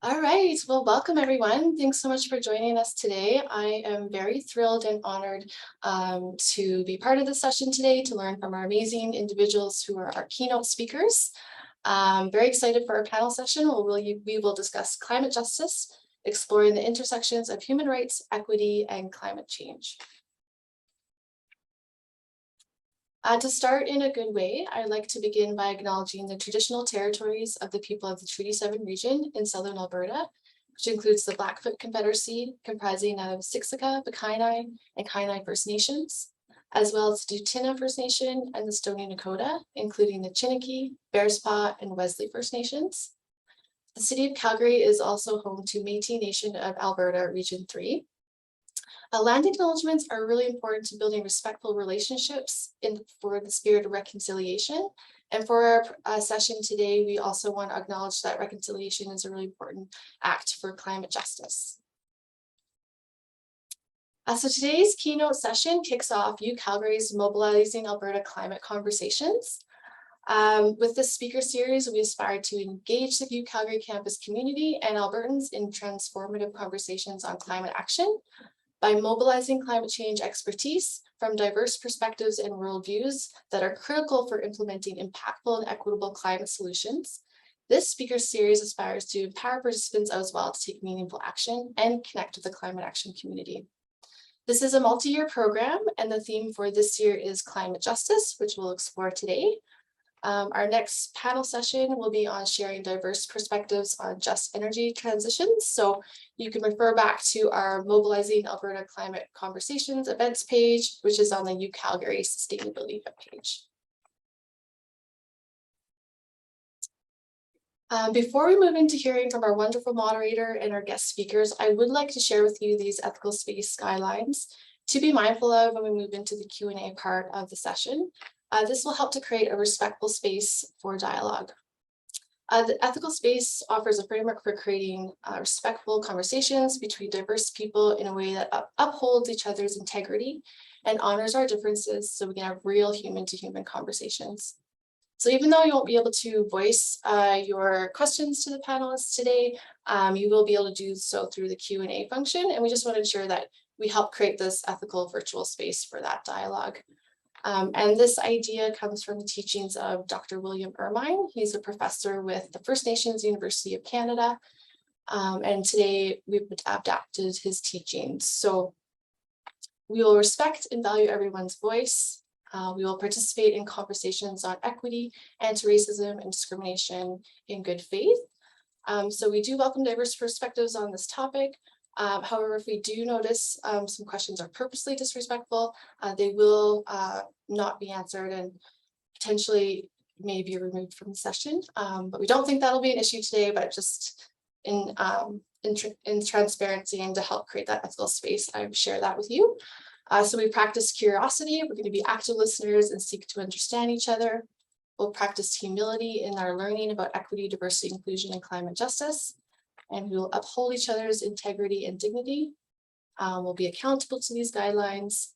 All right, well, welcome everyone. Thanks so much for joining us today. I am very thrilled and honored to be part of this session today to learn from our amazing individuals who are our keynote speakers. Very excited for our panel session where we will discuss climate justice, exploring the intersections of human rights, equity, and climate change. To start in a good way, I'd like to begin by acknowledging the traditional territories of the people of the Treaty 7 region in southern Alberta, which includes the Blackfoot Confederacy, comprising of Siksika, the Kainai, and Kainai First Nations, as well as the Tsuut'ina First Nation and the Stoney Nakoda, including the Chiniki, Bearspaw, and Wesley First Nations. The city of Calgary is also home to Métis Nation of Alberta Region 3. Land acknowledgements are really important to building respectful relationships for the spirit of reconciliation. And for our session today, we also want to acknowledge that reconciliation is a really important act for climate justice. So today's keynote session kicks off UCalgary's Mobilizing Alberta Climate Conversations. With this speaker series, we aspire to engage the UCalgary campus community and Albertans in transformative conversations on climate action, by mobilizing climate change expertise from diverse perspectives and worldviews that are critical for implementing impactful and equitable climate solutions. This speaker series aspires to empower participants as well to take meaningful action and connect with the climate action community. This is a multi-year program, and the theme for this year is climate justice, which we'll explore today. Our next panel session will be on sharing diverse perspectives on just energy transitions. So you can refer back to our Mobilizing Alberta Climate Conversations events page, which is on the UCalgary Sustainability page. Before we move into hearing from our wonderful moderator and our guest speakers, I would like to share with you these ethical space guidelines to be mindful of when we move into the Q&A part of the session. This will help to create a respectful space for dialogue. The ethical space offers a framework for creating respectful conversations between diverse people in a way that upholds each other's integrity and honors our differences so we can have real human-to-human conversations. So even though you won't be able to voice your questions to the panelists today, you will be able to do so through the Q&A function, and we just want to ensure that we help create this ethical virtual space for that dialogue. And this idea comes from the teachings of Dr. William Ermine. He's a professor with the First Nations University of Canada. And today we've adapted his teachings. So we will respect and value everyone's voice. We will participate in conversations on equity, anti-racism, and discrimination in good faith. So we do welcome diverse perspectives on this topic. However, if we do notice some questions are purposely disrespectful, they will not be answered and potentially may be removed from the session. But we don't think that'll be an issue today, but just in transparency and to help create that ethical space, I share that with you. So we practice curiosity. We're going to be active listeners and seek to understand each other. We'll practice humility in our learning about equity, diversity, inclusion, and climate justice. And we will uphold each other's integrity and dignity. We'll be accountable to these guidelines.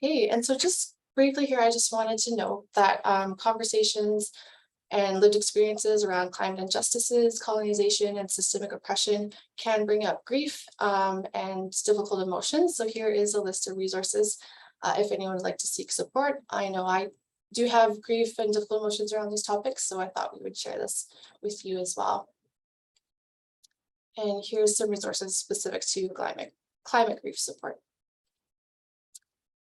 Okay, and so just briefly here, I just wanted to note that conversations and lived experiences around climate injustices, colonization, and systemic oppression can bring up grief and difficult emotions. So here is a list of resources if anyone would like to seek support. I know I do have grief and difficult emotions around these topics, so I thought we would share this with you as well. And here's some resources specific to climate grief support.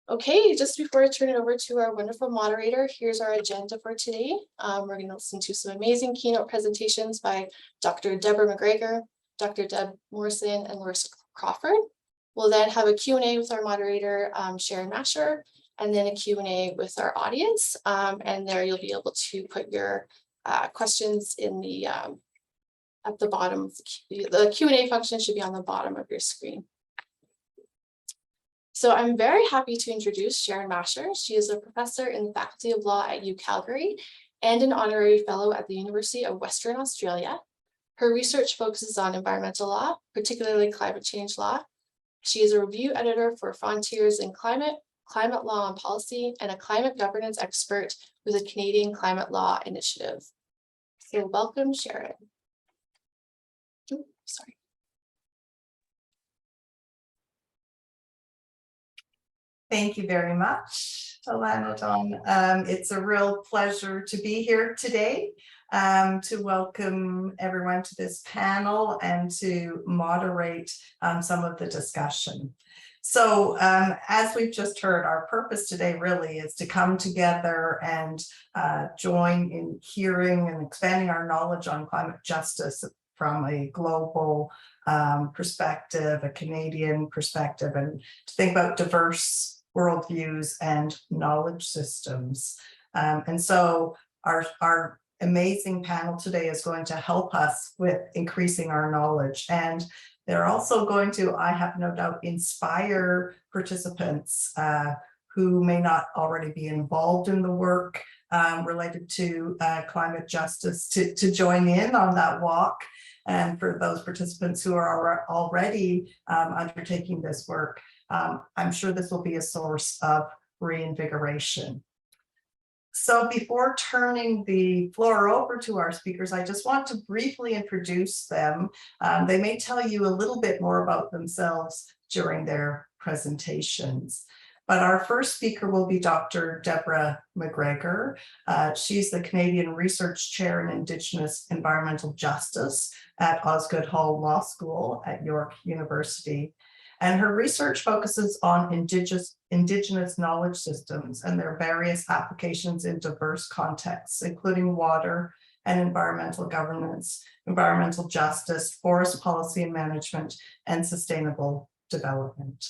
Okay, just before I turn it over to our wonderful moderator, here's our agenda for today. We're going to listen to some amazing keynote presentations by Dr. Deborah McGregor, Dr. Deb Morrison, and Larissa Crawford. We'll then have a Q&A with our moderator, Sharon Masher, and then a Q&A with our audience. And there you'll be able to put your questions in the at the bottom of the Q&A function should be on the bottom of your screen. So I'm very happy to introduce Sharon Masher. She is a professor in the Faculty of Law at UCalgary and an honorary fellow at the University of Western Australia. Her research focuses on environmental law, particularly climate change law. She is a review editor for Frontiers in Climate, climate law and policy, and a climate governance expert with the Canadian Climate Law Initiative. So welcome, Sharon. Ooh, sorry. Thank you very much, Alana Dawn. It's a real pleasure to be here today to welcome everyone to this panel and to moderate some of the discussion. So as we've just heard, our purpose today really is to come together and join in hearing and expanding our knowledge on climate justice from a global perspective, a Canadian perspective, and to think about diverse worldviews and knowledge systems. And so our amazing panel today is going to help us with increasing our knowledge. And they're also going to, I have no doubt, inspire participants who may not already be involved in the work related to climate justice to join in on that walk. And for those participants who are already undertaking this work, I'm sure this will be a source of reinvigoration. So before turning the floor over to our speakers, I just want to briefly introduce them. They may tell you a little bit more about themselves during their presentations. But our first speaker will be Dr. Deborah McGregor. She's the Canadian Research Chair in Indigenous Environmental Justice at Osgoode Hall Law School at York University. And her research focuses on indigenous knowledge systems and their various applications in diverse contexts, including water and environmental governance, environmental justice, forest policy and management, and sustainable development.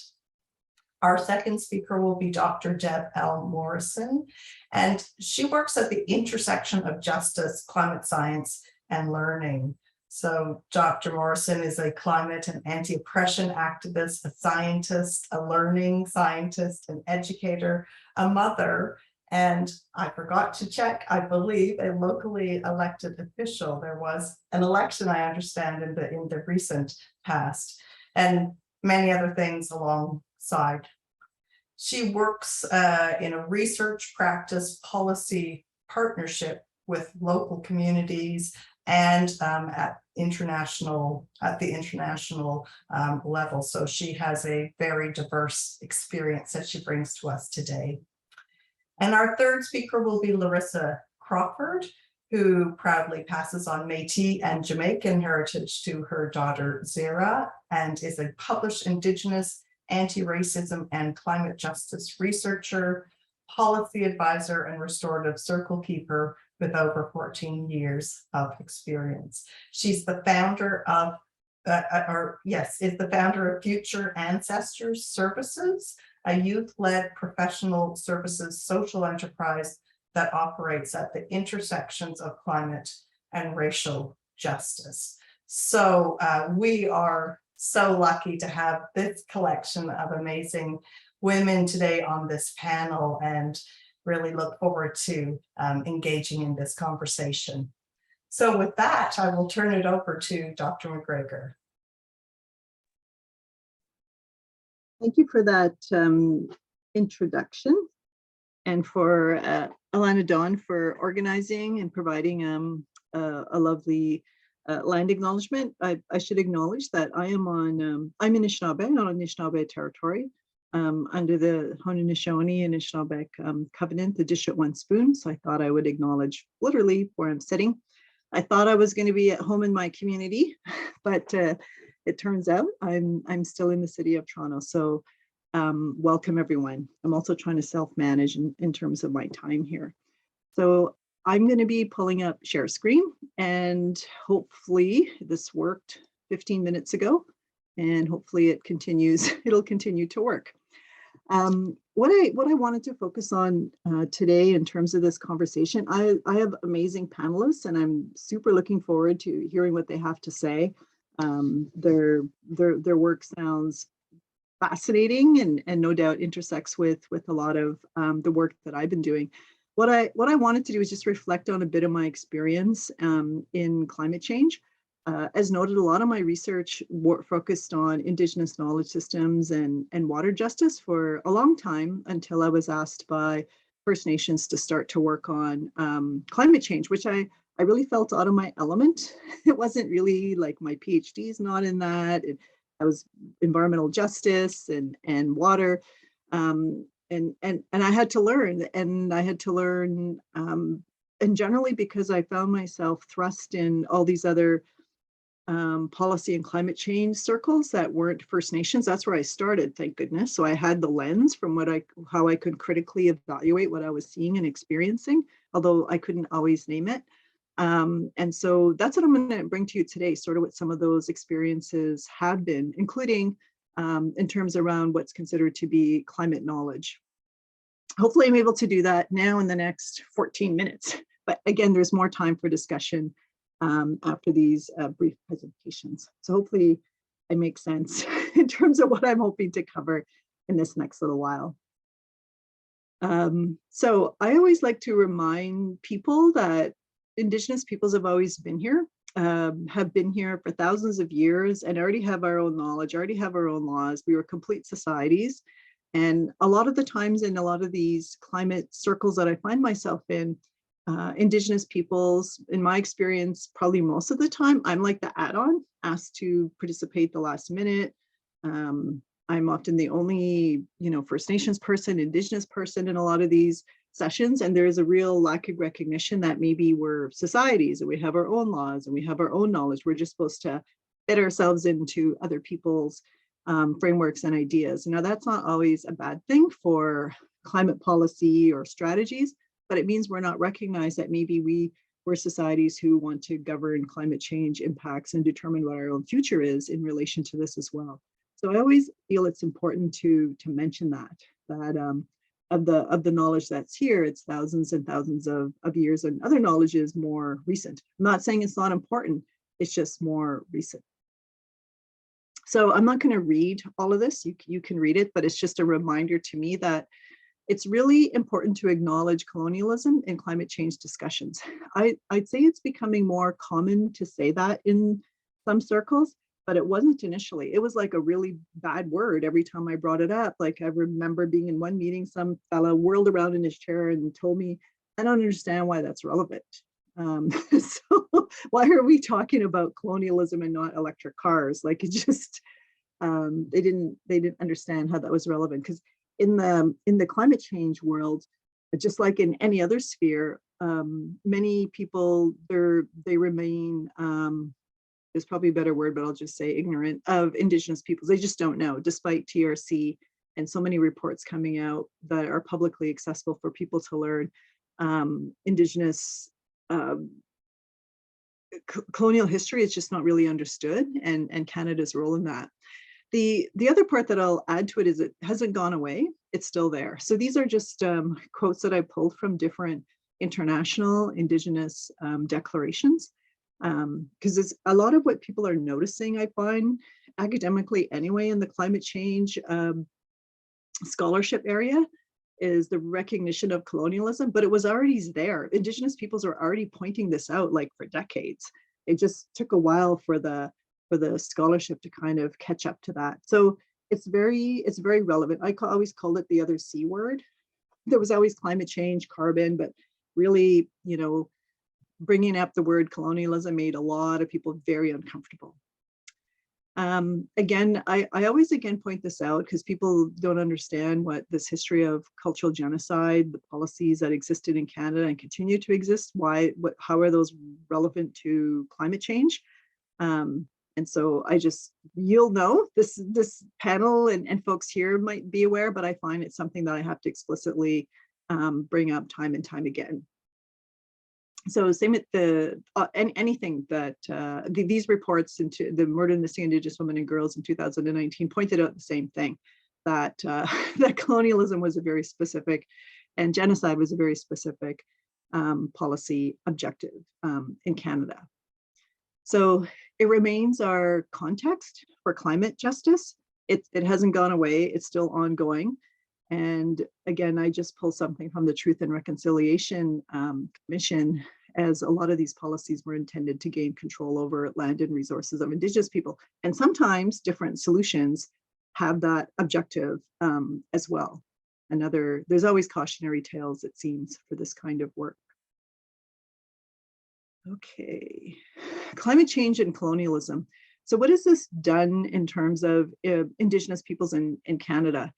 Our second speaker will be Dr. Deb L. Morrison, and she works at the intersection of justice, climate science, and learning. So Dr. Morrison is a climate and anti-oppression activist, a scientist, a learning scientist, an educator, a mother, and I forgot to check, I believe, a locally elected official. There was an election, I understand, in the recent past, and many other things alongside. She works in a research practice policy partnership with local communities and at the international level. So she has a very diverse experience that she brings to us today. And our third speaker will be Larissa Crawford, who proudly passes on Métis and Jamaican heritage to her daughter Zira, and is a published Indigenous anti-racism and climate justice researcher, policy advisor, and restorative circle keeper with over 14 years of experience. She's the founder of, is the founder of Future Ancestors Services, a youth-led professional services social enterprise that operates at the intersections of climate and racial justice. So we are so lucky to have this collection of amazing women today on this panel, and really look forward to engaging in this conversation. So with that, I will turn it over to Dr. McGregor. Thank you for that introduction, and for Alana Dawn for organizing and providing a lovely land acknowledgement. I should acknowledge that I am on, I'm Anishinaabe, on Anishinaabe territory, under the Haudenosaunee and Anishinaabe covenant, the dish at one spoon. So I thought I would acknowledge literally where I'm sitting. I thought I was going to be at home in my community, but it turns out I'm still in the city of Toronto. So welcome everyone. I'm also trying to self-manage in terms of my time here. So I'm going to be pulling up share screen, and hopefully this worked 15 minutes ago, and hopefully it continues. It'll continue to work. What I wanted to focus on today in terms of this conversation, I have amazing panelists, and I'm super looking forward to hearing what they have to say. Their work sounds fascinating, and no doubt intersects with a lot of the work that I've been doing. What I wanted to do is just reflect on a bit of my experience in climate change. as noted, a lot of my research focused on Indigenous knowledge systems and water justice for a long time, until I was asked by First Nations to start to work on climate change, which I really felt out of my element. It wasn't really like, my PhD is not in that. I was environmental justice and water. And I had to learn, and generally because I found myself thrust in all these other policy and climate change circles that weren't First Nations. That's where I started, thank goodness. So I had the lens from how I could critically evaluate what I was seeing and experiencing, although I couldn't always name it. And so that's what I'm going to bring to you today, sort of what some of those experiences have been, including in terms around what's considered to be climate knowledge. Hopefully I'm able to do that now in the next 14 minutes. But again, there's more time for discussion after these brief presentations. So hopefully I make sense in terms of what I'm hoping to cover in this next little while. So I always like to remind people that Indigenous peoples have always been here, have been here for thousands of years, and already have our own knowledge, already have our own laws. We were complete societies. And a lot of the times in a lot of these climate circles that I find myself in, Indigenous peoples, in my experience, probably most of the time, I'm like the add-on, asked to participate the last minute. I'm often the only, First Nations person, Indigenous person in a lot of these sessions, and there's a real lack of recognition that maybe we're societies and we have our own laws and we have our own knowledge. We're just supposed to fit ourselves into other people's frameworks and ideas. Now, that's not always a bad thing for climate policy or strategies, but it means we're not recognized that maybe we're societies who want to govern climate change impacts and determine what our own future is in relation to this as well. So I always feel it's important to mention that of the knowledge that's here, it's thousands and thousands of years, and other knowledge is more recent. I'm not saying it's not important, it's just more recent. So I'm not going to read all of this, you can read it, but it's just a reminder to me that it's really important to acknowledge colonialism in climate change discussions. I'd say it's becoming more common to say that in some circles, but it wasn't initially. It was like a really bad word every time I brought it up. Like, I remember being in one meeting, some fellow whirled around in his chair and told me, I don't understand why that's relevant. So why are we talking about colonialism and not electric cars? Like, it just, they didn't understand how that was relevant. Because in the climate change world, just like in any other sphere, many people, they remain, there's probably a better word, but I'll just say ignorant of Indigenous peoples. They just don't know, despite TRC and so many reports coming out that are publicly accessible for people to learn. Indigenous colonial history is just not really understood, and Canada's role in that. The other part that I'll add to it is it hasn't gone away, it's still there. So these are just quotes that I pulled from different international Indigenous declarations. Because it's a lot of what people are noticing, I find, academically anyway, in the climate change scholarship area, is the recognition of colonialism, but it was already there. Indigenous peoples are already pointing this out, like, for decades. It just took a while for the scholarship to kind of catch up to that. So it's very relevant. I always called it the other C word. There was always climate change, carbon, but really, bringing up the word colonialism made a lot of people very uncomfortable. Again, I always point this out because people don't understand what this history of cultural genocide, the policies that existed in Canada and continue to exist, how are those relevant to climate change? And so you'll know, this panel and folks here might be aware, but I find it's something that I have to explicitly bring up time and time again. So same with anything that these reports into the murder and missing Indigenous women and girls in 2019 pointed out the same thing, that that colonialism was a very specific, and genocide was a very specific policy objective in Canada. So it remains our context for climate justice. It hasn't gone away, it's still ongoing. And again, I just pulled something from the Truth and Reconciliation Commission as a lot of these policies were intended to gain control over land and resources of Indigenous people. And sometimes different solutions have that objective as well. There's always cautionary tales, it seems, for this kind of work. Okay, climate change and colonialism. So what has this done in terms of Indigenous peoples in Canada?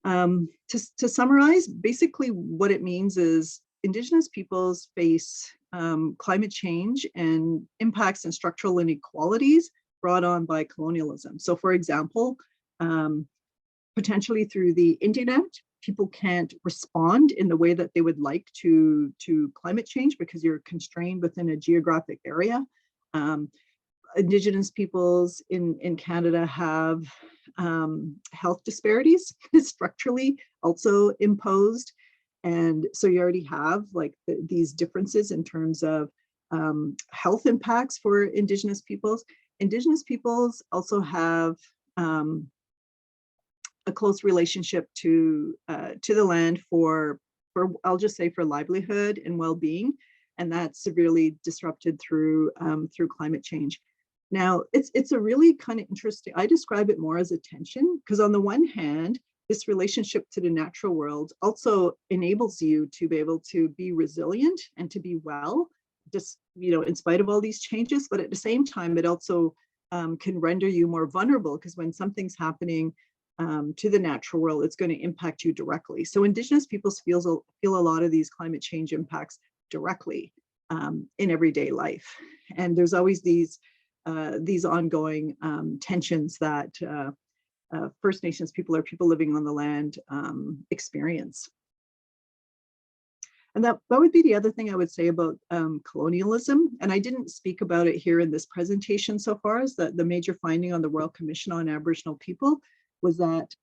To summarize, basically what it means is Indigenous peoples face climate change and impacts and structural inequalities brought on by colonialism. So for example, potentially through the internet, people can't respond in the way that they would like to climate change because you're constrained within a geographic area. Indigenous peoples in Canada have health disparities structurally also imposed. And so you already have like these differences in terms of health impacts for Indigenous peoples. Indigenous peoples also have a close relationship to the land for I'll just say for livelihood and well-being, and that's severely disrupted through climate change. Now it's a really kind of interesting. I describe it more as a tension because on the one hand, this relationship to the natural world also enables you to be able to be resilient and to be well, just in spite of all these changes. But at the same time, it also can render you more vulnerable because when something's happening to the natural world, it's going to impact you directly. So Indigenous peoples feel a lot of these climate change impacts directly in everyday life, and there's always these ongoing tensions that First Nations people or people living on the land experience. And that would be the other thing I would say about colonialism. And I didn't speak about it here in this presentation so far, is that the major finding on the Royal Commission on Aboriginal People was that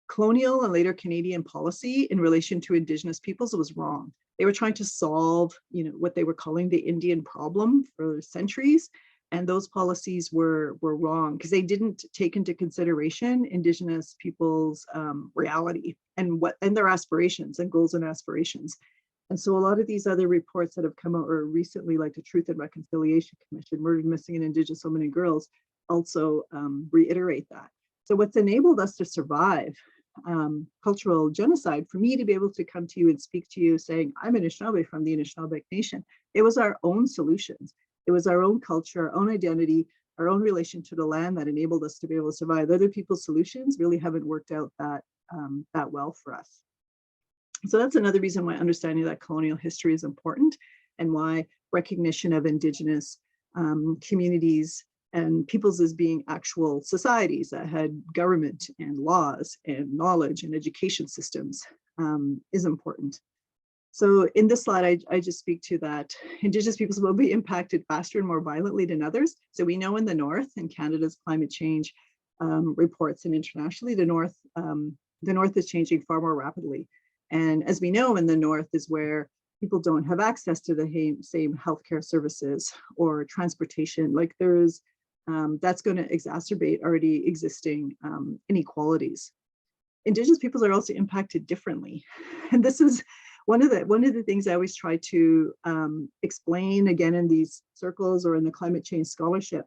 colonial and later Canadian policy in relation to Indigenous peoples was wrong. They were trying to solve, what they were calling the Indian problem for centuries. And those policies were wrong because they didn't take into consideration Indigenous people's reality and their aspirations and goals and aspirations. And so a lot of these other reports that have come out or recently, like the Truth and Reconciliation Commission, Murdered, Missing, and Indigenous Women and Girls, also reiterate that. So what's enabled us to survive cultural genocide, for me to be able to come to you and speak to you saying, I'm Anishinaabe from the Anishinaabe Nation, it was our own solutions. It was our own culture, our own identity, our own relation to the land that enabled us to be able to survive. Other people's solutions really haven't worked out that well for us. So that's another reason why understanding that colonial history is important and why recognition of Indigenous communities and peoples as being actual societies that had government and laws and knowledge and education systems is important. So in this slide, I just speak to that Indigenous peoples will be impacted faster and more violently than others. So we know in the North, in Canada's climate change reports and internationally, the North is changing far more rapidly. And as we know, in the North is where people don't have access to the same healthcare services or transportation. Like that's going to exacerbate already existing inequalities. Indigenous peoples are also impacted differently. And this is one of the things I always try to explain again in these circles or in the climate change scholarship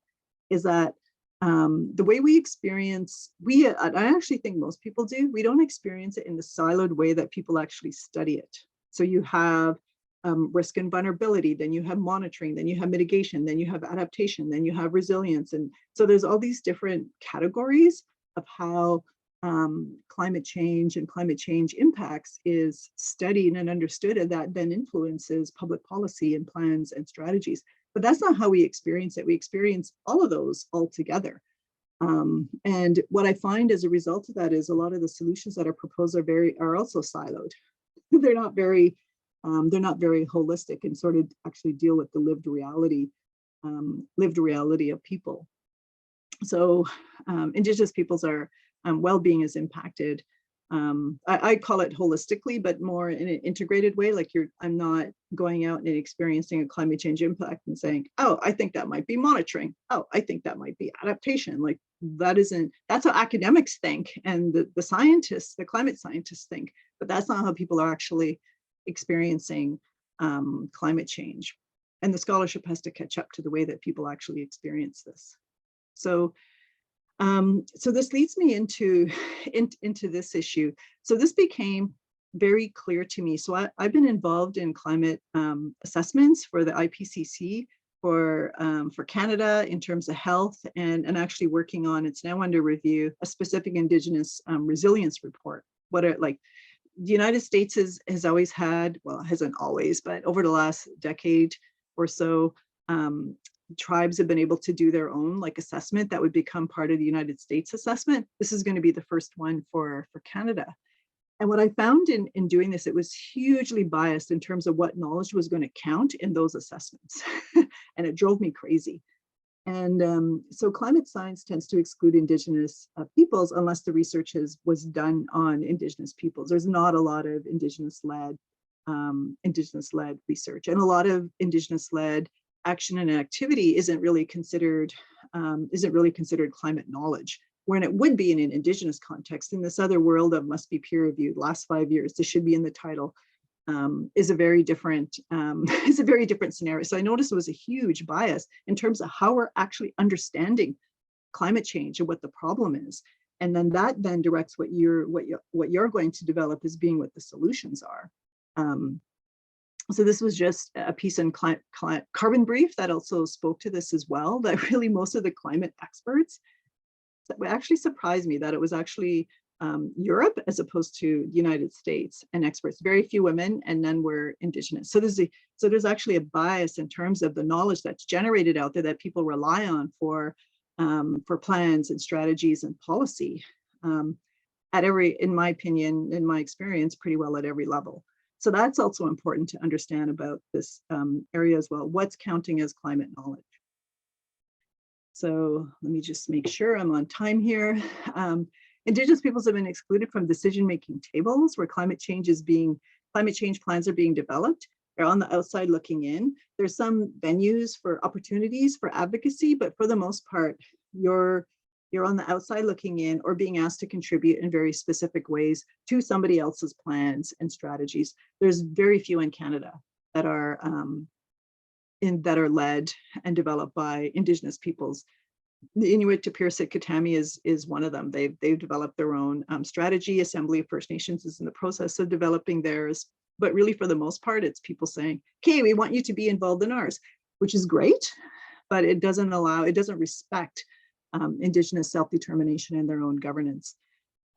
is that the way we experience, I actually think most people do, we don't experience it in the siloed way that people actually study it. So you have risk and vulnerability, then you have monitoring, then you have mitigation, then you have adaptation, then you have resilience. And so there's all these different categories of how climate change and climate change impacts is studied and understood, and that then influences public policy and plans and strategies. But that's not how we experience it. We experience all of those all together. And what I find as a result of that is a lot of the solutions that are proposed are also siloed. They're not very holistic and sort of actually deal with the lived reality of people. So Indigenous peoples are well-being is impacted. I call it holistically, but more in an integrated way. Like I'm not going out and experiencing a climate change impact and saying, oh, I think that might be monitoring. Oh, I think that might be adaptation. Like that's how academics think and the scientists, the climate scientists think, but that's not how people are actually experiencing climate change. And the scholarship has to catch up to the way that people actually experience this. So, so this leads me into this issue. So this became very clear to me. So I've been involved in climate assessments for the IPCC for Canada in terms of health, and actually working on, it's now under review, a specific Indigenous resilience report. What are, like, the United States has always had, well, hasn't always, but over the last decade or so, tribes have been able to do their own like assessment that would become part of the United States assessment. This is going to be the first one for Canada. And what I found in doing this, it was hugely biased in terms of what knowledge was going to count in those assessments. And it drove me crazy. And so climate science tends to exclude Indigenous peoples unless the research was done on Indigenous peoples. There's not a lot of Indigenous-led research, and a lot of Indigenous-led action and activity isn't really considered climate knowledge, when it would be in an Indigenous context. In this other world that must be peer reviewed, last 5 years, this should be in the title, is a very different scenario. So I noticed it was a huge bias in terms of how we're actually understanding climate change and what the problem is, and then that then directs what you're going to develop as being what the solutions are. So this was just a piece in Carbon Brief that also spoke to this as well, that really most of the climate experts, that actually surprised me that it was actually Europe as opposed to the United States, and experts, very few women, and none were Indigenous. So there's actually a bias in terms of the knowledge that's generated out there that people rely on for plans and strategies and policy at every, in my opinion, in my experience, pretty well at every level. So that's also important to understand about this area as well. What's counting as climate knowledge? So let me just make sure I'm on time here. Indigenous peoples have been excluded from decision-making tables where climate change plans are being developed. They're on the outside looking in. There's some venues for opportunities for advocacy, but for the most part, you're on the outside looking in, or being asked to contribute in very specific ways to somebody else's plans and strategies. There's very few in Canada that are led and developed by Indigenous peoples. The Inuit to Pirsik is one of them. They've developed their own strategy. Assembly of First Nations is in the process of developing theirs. But really, for the most part, it's people saying, okay, we want you to be involved in ours, which is great, but it doesn't respect Indigenous self-determination and their own governance.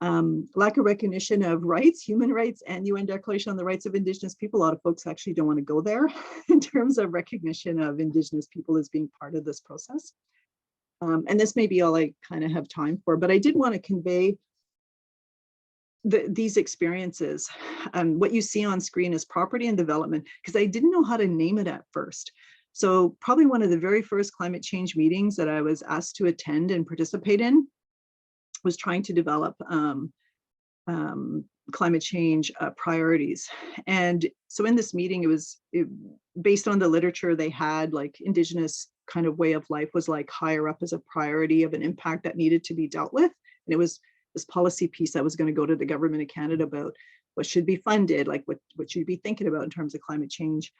Lack of recognition of rights, human rights, and UN Declaration on the Rights of Indigenous People. A lot of folks actually don't want to go there in terms of recognition of Indigenous people as being part of this process. And this may be all I kind of have time for, but I did want to convey these experiences. What you see on screen is property and development, because I didn't know how to name it at first. So probably one of the very first climate change meetings that I was asked to attend and participate in was trying to develop climate change priorities. And so in this meeting, based on the literature they had, like Indigenous kind of way of life was like higher up as a priority of an impact that needed to be dealt with. And it was this policy piece that was going to go to the government of Canada about what should be funded, like what should you be thinking about in terms of climate change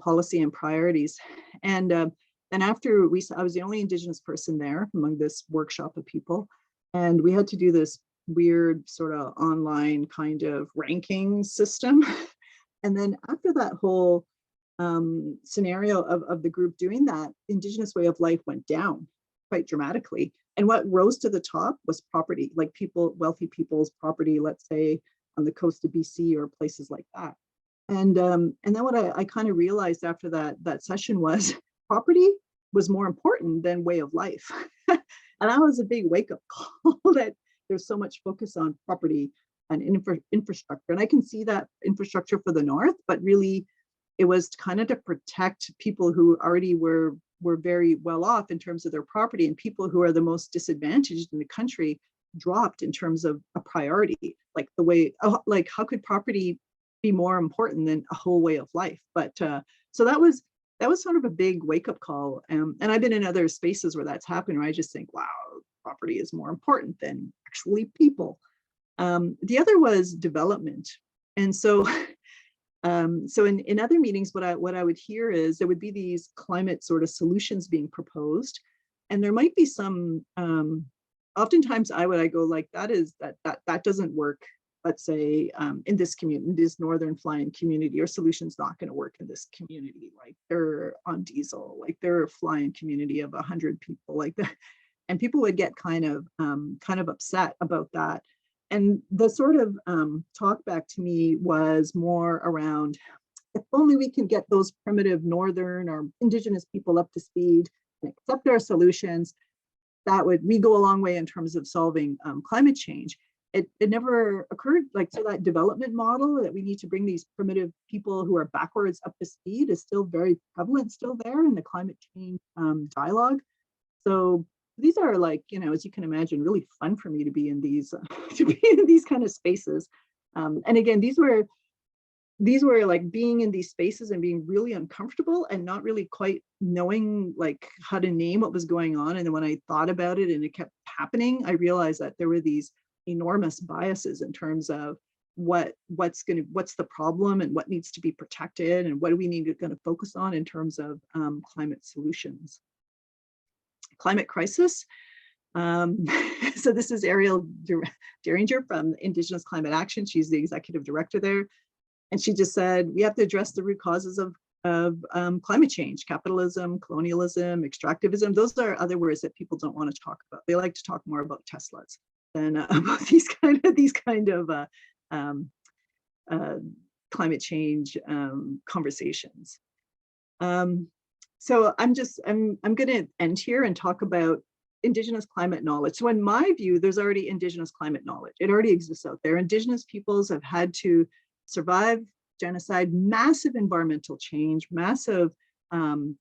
policy and priorities. And then after I was the only Indigenous person there among this workshop of people. And we had to do this weird sort of online kind of ranking system. And then after that whole scenario of the group doing that, Indigenous way of life went down quite dramatically. And what rose to the top was property, like wealthy people's property, let's say on the coast of BC or places like that. And then what I kind of realized after that session was property was more important than way of life. And that was a big wake-up call that there's so much focus on property and infrastructure. And I can see that infrastructure for the North, but really it was kind of to protect people who already were very well off in terms of their property, and people who are the most disadvantaged in the country dropped in terms of a priority, like how could property be more important than a whole way of life? But so that was sort of a big wake-up call. And I've been in other spaces where that's happened, where I just think, wow, property is more important than actually people. The other was development. And so So in other meetings, what I would hear is there would be these climate sort of solutions being proposed, and there might be some. Oftentimes, I go like that doesn't work. Let's say in this community, this northern flying community, your solution's not going to work in this community. Like they're on diesel, like they're a flying community of 100 people, like that, and people would get kind of upset about that. And the sort of talk back to me was more around, if only we can get those primitive northern or indigenous people up to speed and accept our solutions, we go a long way in terms of solving climate change. It never occurred, like, so that development model that we need to bring these primitive people who are backwards up to speed is still very prevalent, still there in the climate change dialogue. So these are, like, as you can imagine, really fun for me to be in these kind of spaces. And again, these were like being in these spaces and being really uncomfortable and not really quite knowing like how to name what was going on. And then when I thought about it and it kept happening, I realized that there were these enormous biases in terms of what's the problem and what needs to be protected and what do we need to focus on in terms of climate solutions. Climate crisis. So this is Ariel Deringer from Indigenous Climate Action. She's the executive director there. And she just said, we have to address the root causes of climate change, capitalism, colonialism, extractivism. Those are other words that people don't want to talk about. They like to talk more about Teslas than about these kind of climate change conversations. So I'm going to end here and talk about Indigenous climate knowledge. So in my view, there's already Indigenous climate knowledge. It already exists out there. Indigenous peoples have had to survive genocide, massive environmental change, massive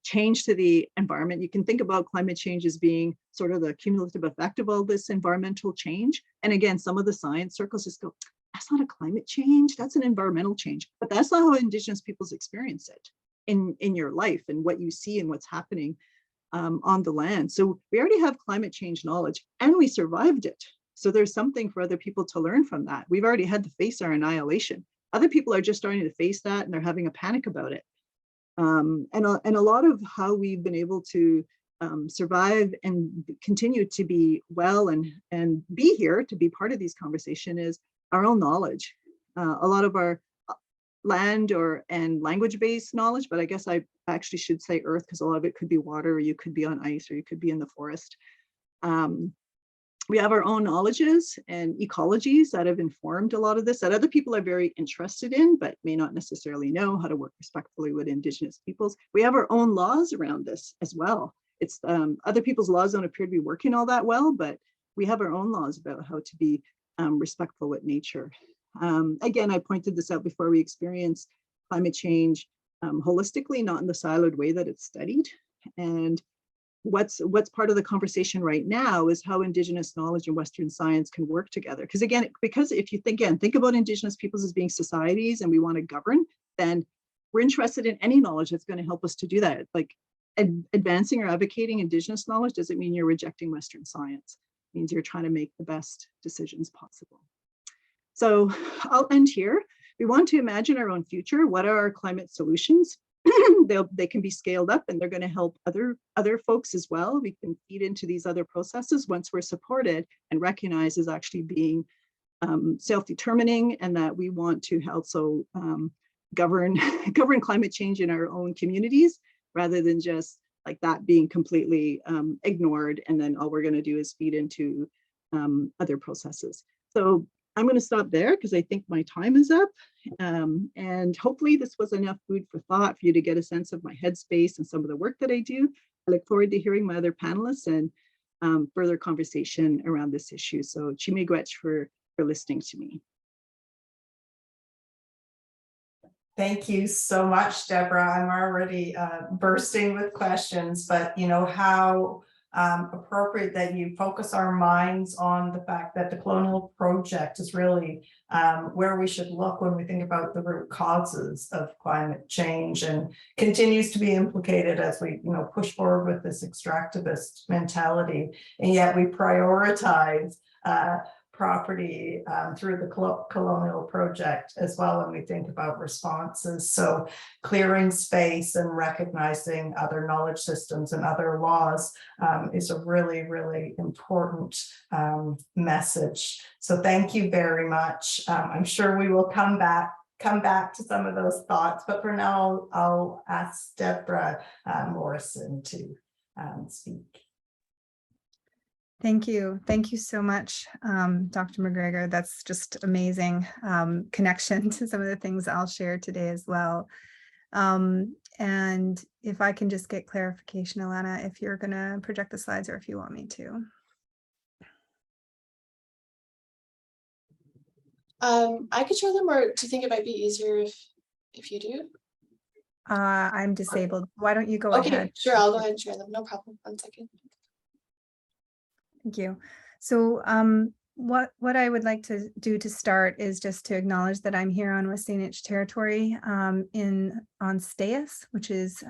change to the environment. You can think about climate change as being sort of the cumulative effect of all this environmental change. And again, some of the science circles just go, that's not a climate change, that's an environmental change. But that's not how Indigenous peoples experience it in your life and what you see and what's happening on the land. So we already have climate change knowledge and we survived it. So there's something for other people to learn from that. We've already had to face our annihilation. Other people are just starting to face that and they're having a panic about it. And a lot of how we've been able to survive and continue to be well and be here to be part of these conversations is our own knowledge. A lot of our land and language-based knowledge, but I guess I actually should say earth because a lot of it could be water, or you could be on ice, or you could be in the forest. We have our own knowledges and ecologies that have informed a lot of this that other people are very interested in, but may not necessarily know how to work respectfully with Indigenous peoples. We have our own laws around this as well. It's other people's laws don't appear to be working all that well, but we have our own laws about how to be respectful with nature. Again, I pointed this out before, we experience climate change holistically, not in the siloed way that it's studied. And what's part of the conversation right now is how Indigenous knowledge and Western science can work together. Because if you think about Indigenous peoples as being societies and we want to govern, then we're interested in any knowledge that's going to help us to do that. Like advancing or advocating Indigenous knowledge doesn't mean you're rejecting Western science. It means you're trying to make the best decisions possible. So I'll end here. We want to imagine our own future. What are our climate solutions? They can be scaled up and they're going to help other folks as well. We can feed into these other processes once we're supported and recognized as actually being self-determining, and that we want to also govern climate change in our own communities rather than just like that being completely ignored and then all we're going to do is feed into other processes. So I'm going to stop there because I think my time is up. And hopefully this was enough food for thought for you to get a sense of my headspace and some of the work that I do. I look forward to hearing my other panelists and further conversation around this issue. So Chimigwech for listening to me. Thank you so much, Deborah. I'm already bursting with questions, but you know how appropriate that you focus our minds on the fact that the colonial project is really where we should look when we think about the root causes of climate change, and continues to be implicated as we push forward with this extractivist mentality, and yet we prioritize property through the colonial project as well when we think about responses. So clearing space and recognizing other knowledge systems and other laws is a really, really important message. So thank you very much. I'm sure we will come back to some of those thoughts, but for now I'll ask Deborah Morrison to speak. Thank you. Thank you so much, Dr. McGregor. That's just amazing connection to some of the things I'll share today as well. And if I can just get clarification, Alana, if you're going to project the slides or if you want me to. I could share them, or do you think it might be easier if you do? I'm disabled. Why don't you go Okay, ahead? sure, I'll go ahead and share them. No problem. 1 second. Thank you. So what I would like to do to start is just to acknowledge that I'm here on Wasanich territory on Stayas, which is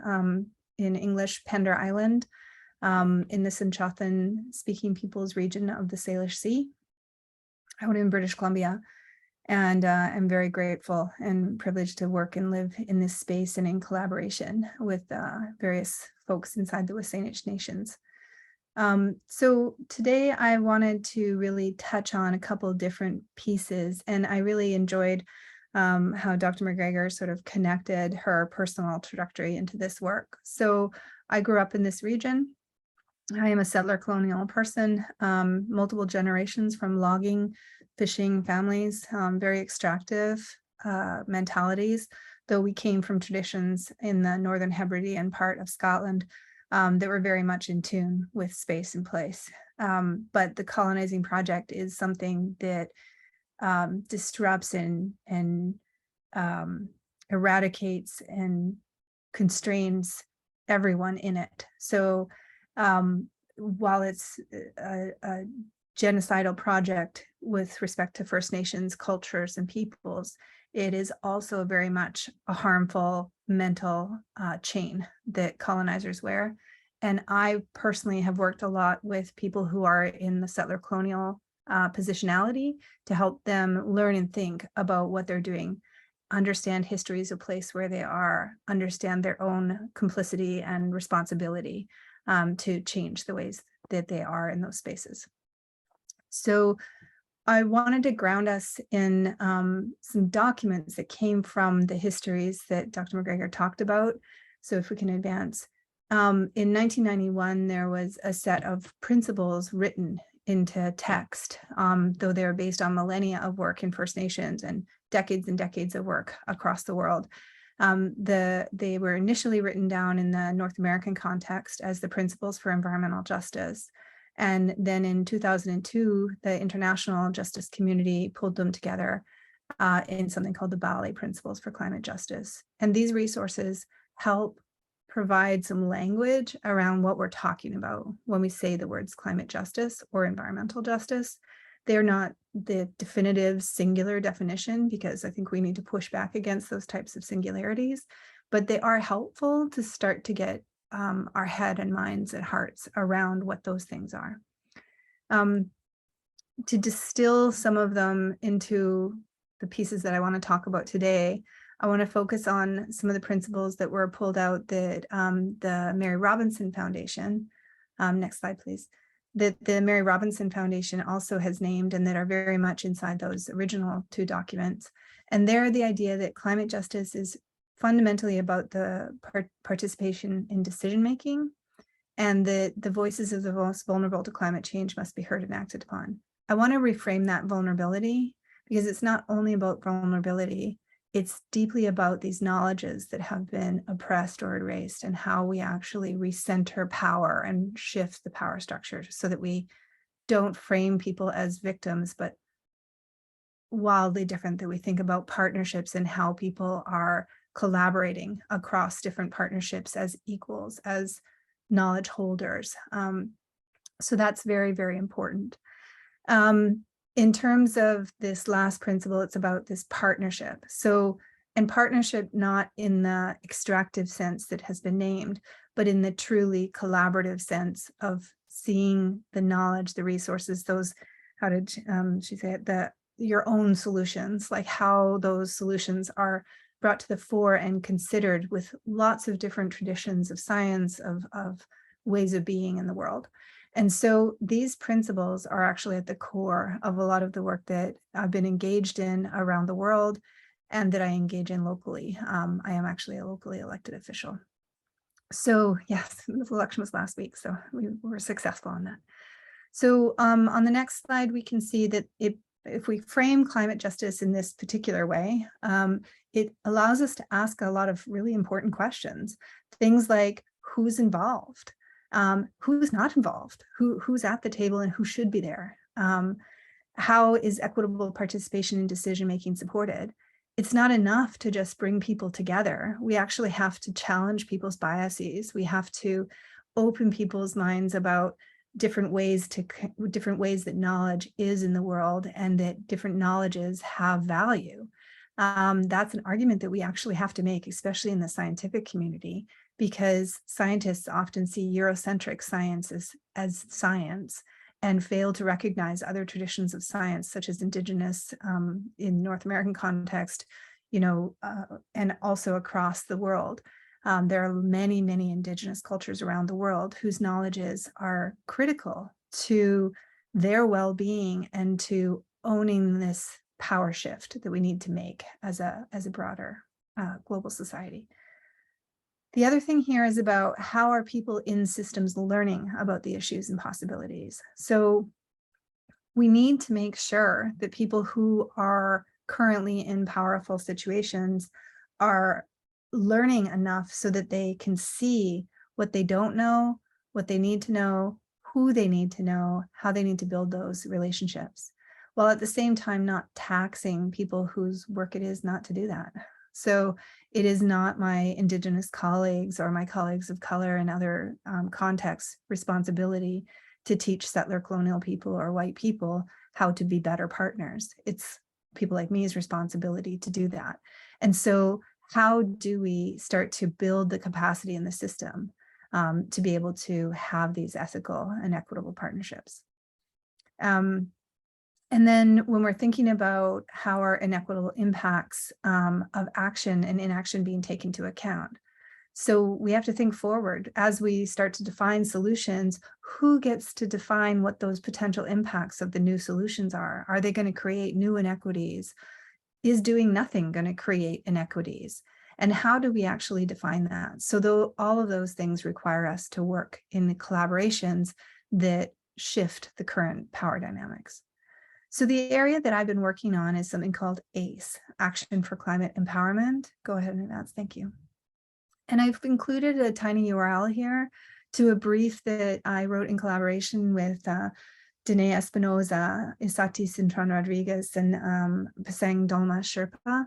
in English Pender Island, in the Sinchothan speaking peoples region of the Salish Sea out in British Columbia. And I'm very grateful and privileged to work and live in this space and in collaboration with various folks inside the Wasanich nations. So today I wanted to really touch on a couple of different pieces, and I really enjoyed how Dr. McGregor sort of connected her personal trajectory into this work. So I grew up in this region. I am a settler colonial person, multiple generations from logging, fishing families, very extractive mentalities, though we came from traditions in the Northern Hebridean part of Scotland that were very much in tune with space and place. But the colonizing project is something that disrupts and eradicates and constrains everyone in it. So while it's a genocidal project with respect to First Nations cultures and peoples, it is also very much a harmful mental chain that colonizers wear. And I personally have worked a lot with people who are in the settler colonial positionality to help them learn and think about what they're doing, understand histories of place where they are, understand their own complicity and responsibility to change the ways that they are in those spaces. So I wanted to ground us in some documents that came from the histories that Dr. McGregor talked about. So if we can advance. In 1991, there was a set of principles written into text, though they were based on millennia of work in First Nations and decades of work across the world. They were initially written down in the North American context as the Principles for Environmental Justice. And then in 2002, the international justice community pulled them together in something called the Bali Principles for Climate Justice. And these resources help provide some language around what we're talking about when we say the words climate justice or environmental justice. They're not the definitive singular definition, because I think we need to push back against those types of singularities, but they are helpful to start to get our head and minds and hearts around what those things are. To distill some of them into the pieces that I want to talk about today, I want to focus on some of the principles that were pulled out that the Mary Robinson Foundation, next slide please, that the Mary Robinson Foundation also has named and that are very much inside those original 2 documents. And they're the idea that climate justice is fundamentally about the participation in decision-making, and that the voices of the most vulnerable to climate change must be heard and acted upon. I want to reframe that vulnerability, because it's not only about vulnerability, it's deeply about these knowledges that have been oppressed or erased, and how we actually recenter power and shift the power structure so that we don't frame people as victims, but wildly different, that we think about partnerships and how people are collaborating across different partnerships as equals, as knowledge holders. So that's very, very important. In terms of this last principle, it's about this partnership. So, and partnership not in the extractive sense that has been named, but in the truly collaborative sense of seeing the knowledge, the resources, those how did she say it, your own solutions, like how those solutions are brought to the fore and considered with lots of different traditions of science, of ways of being in the world. And so these principles are actually at the core of a lot of the work that I've been engaged in around the world and that I engage in locally. I am actually a locally elected official. So yes, the election was last week, so we were successful on that. So on the next slide, we can see that if we frame climate justice in this particular way, it allows us to ask a lot of really important questions. Things like who's involved, who's not involved, who's at the table and who should be there. How is equitable participation in decision-making supported? It's not enough to just bring people together. We actually have to challenge people's biases. We have to open people's minds about different ways that knowledge is in the world and that different knowledges have value. That's an argument that we actually have to make, especially in the scientific community, because scientists often see Eurocentric science as science and fail to recognize other traditions of science, such as Indigenous in North American context, and also across the world. There are many, many Indigenous cultures around the world whose knowledges are critical to their well-being and to owning this power shift that we need to make as a broader global society. The other thing here is about how are people in systems learning about the issues and possibilities. So we need to make sure that people who are currently in powerful situations are learning enough so that they can see what they don't know, what they need to know, who they need to know, how they need to build those relationships, while at the same time not taxing people whose work it is not to do that. So it is not my Indigenous colleagues or my colleagues of color and other contexts' responsibility to teach settler colonial people or white people how to be better partners. It's people like me's responsibility to do that. And so how do we start to build the capacity in the system to be able to have these ethical and equitable partnerships? And then when we're thinking about how are inequitable impacts of action and inaction being taken into account, so we have to think forward as we start to define solutions. Who gets to define what those potential impacts of the new solutions are? Are they going to create new inequities? Is doing nothing going to create inequities? And how do we actually define that? So though all of those things require us to work in the collaborations that shift the current power dynamics. So the area that I've been working on is something called ACE, Action for Climate Empowerment. Go ahead and advance, thank you. And I've included a tiny URL here to a brief that I wrote in collaboration with Dene Espinoza, Isati Cintron Rodriguez, and Pasang Dolma Sherpa.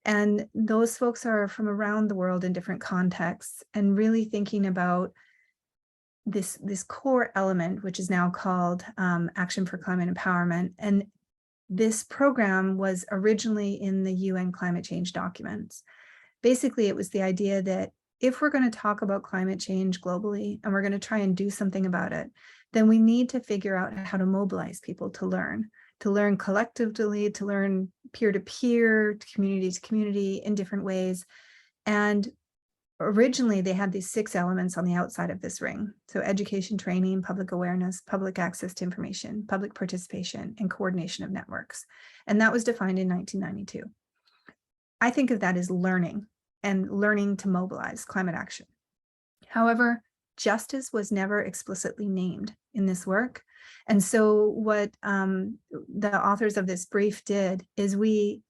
And those folks are from around the world in different contexts and really thinking about this core element, which is now called Action for Climate Empowerment. And this program was originally in the UN climate change documents. Basically, it was the idea that if we're going to talk about climate change globally and we're going to try and do something about it, then we need to figure out how to mobilize people to learn collectively, to learn peer-to-peer, to community in different ways. And originally they had these 6 elements on the outside of this ring. So education, training, public awareness, public access to information, public participation, and coordination of networks. And that was defined in 1992. I think of that as learning and learning to mobilize climate action. However, justice was never explicitly named in this work. And so what the authors of this brief did is we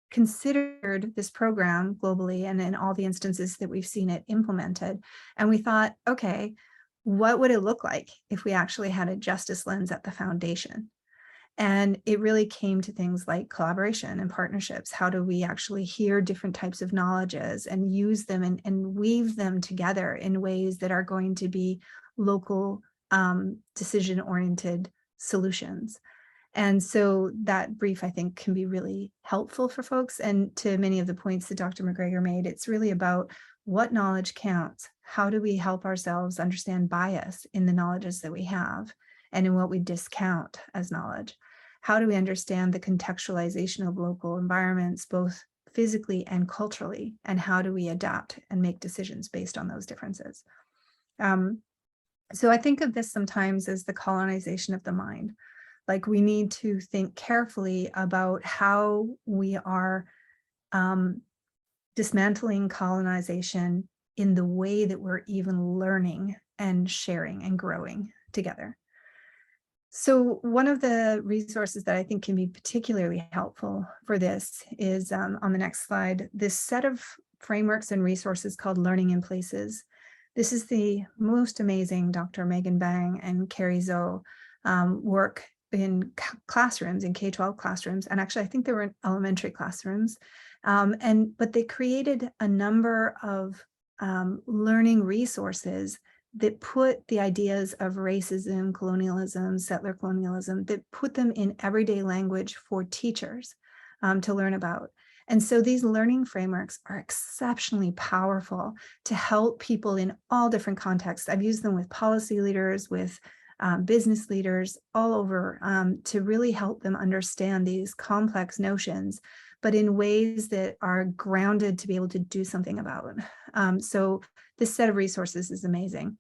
considered this program globally and in all the instances that we've seen it implemented. And we thought, okay, what would it look like if we actually had a justice lens at the foundation? And it really came to things like collaboration and partnerships. How do we actually hear different types of knowledges and use them and weave them together in ways that are going to be local decision-oriented solutions? And so that brief, I think, can be really helpful for folks. And to many of the points that Dr. McGregor made, it's really about what knowledge counts. How do we help ourselves understand bias in the knowledges that we have and in what we discount as knowledge? how do we understand the contextualization of local environments, both physically and culturally, and how do we adapt and make decisions based on those differences? So I think of this sometimes as the colonization of the mind. Like, we need to think carefully about how we are dismantling colonization in the way that we're even learning and sharing and growing together. So one of the resources that I think can be particularly helpful for this is on the next slide, this set of frameworks and resources called Learning in Places. This is the most amazing Dr. Megan Bang and Carrie Zoe work in classrooms, in K-12 classrooms, and actually I think they were in elementary classrooms. But they created a number of learning resources that put the ideas of racism, colonialism, settler colonialism, that put them in everyday language for teachers to learn about. And so these learning frameworks are exceptionally powerful to help people in all different contexts. I've used them with policy leaders, with business leaders all over to really help them understand these complex notions, but in ways that are grounded to be able to do something about. So this set of resources is amazing.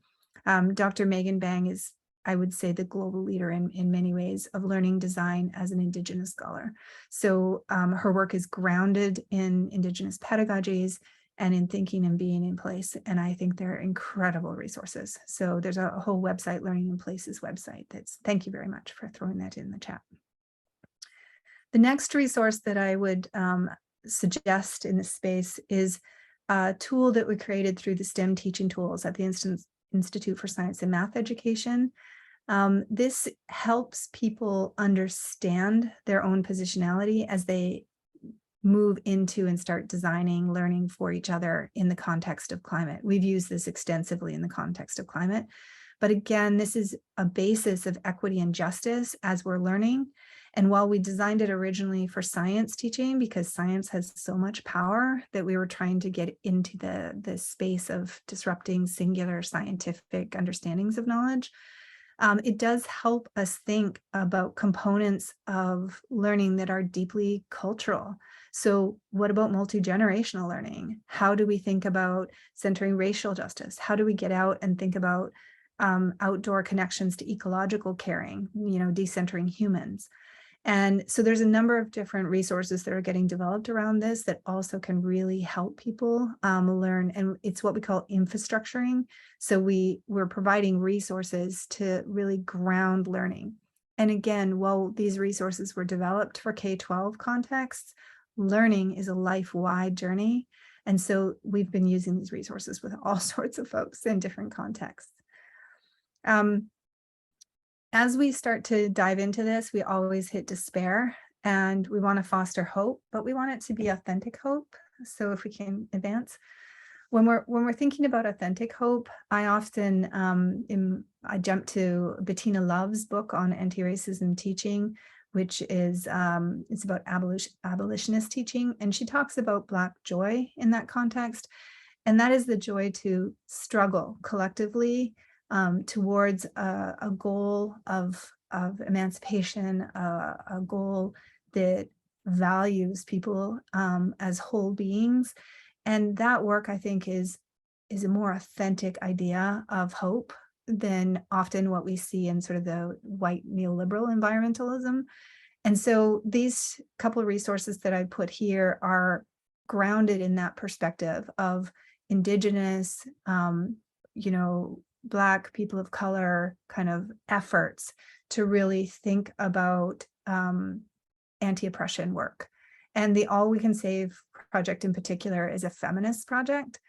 Dr. Megan Bang is, I would say, the global leader in many ways of learning design as an Indigenous scholar. So her work is grounded in Indigenous pedagogies and in thinking and being in place. And I think they're incredible resources. So there's a whole website, Learning in Places website. Thank you very much for throwing that in the chat. The next resource that I would suggest in this space is a tool that we created through the STEM teaching tools at the Institute for Science and Math Education. This helps people understand their own positionality as they move into and start designing learning for each other in the context of climate. We've used this extensively in the context of climate. But again, this is a basis of equity and justice as we're learning. And while we designed it originally for science teaching, because science has so much power that we were trying to get into the space of disrupting singular scientific understandings of knowledge, it does help us think about components of learning that are deeply cultural. So what about multi-generational learning? How do we think about centering racial justice? How do we get out and think about outdoor connections to ecological caring, decentering humans? And so there's a number of different resources that are getting developed around this that also can really help people learn. And it's what we call infrastructuring. So we're providing resources to really ground learning. And again, while these resources were developed for K-12 contexts, learning is a life-wide journey. And so we've been using these resources with all sorts of folks in different contexts. As we start to dive into this, we always hit despair, and we want to foster hope, but we want it to be authentic hope. So if we can advance. When we're thinking about authentic hope, I often I jump to Bettina Love's book on anti-racism teaching, which is it's about abolitionist teaching, and she talks about Black joy in that context, and that is the joy to struggle collectively towards a goal of emancipation, a goal that values people as whole beings. And that work, I think, is a more authentic idea of hope than often what we see in sort of the white neoliberal environmentalism. And so these couple of resources that I put here are grounded in that perspective of Indigenous, Black, people of color kind of efforts to really think about anti-oppression work. And the All We Can Save project in particular is a feminist project,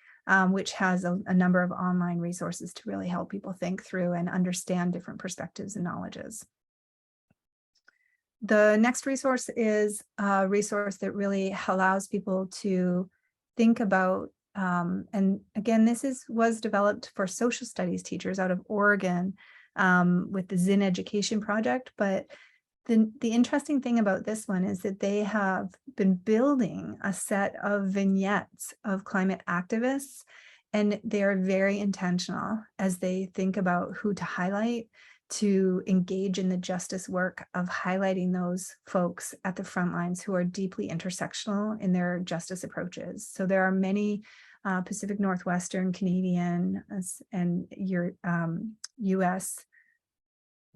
which has a number of online resources to really help people think through and understand different perspectives and knowledges. The next resource is a resource that really allows people to think about, and again, this was developed for social studies teachers out of Oregon with the Zinn Education Project. But the interesting thing about this one is that they have been building a set of vignettes of climate activists, and they are very intentional as they think about who to highlight to engage in the justice work of highlighting those folks at the front lines who are deeply intersectional in their justice approaches. So there are many Pacific Northwestern, Canadian, and your US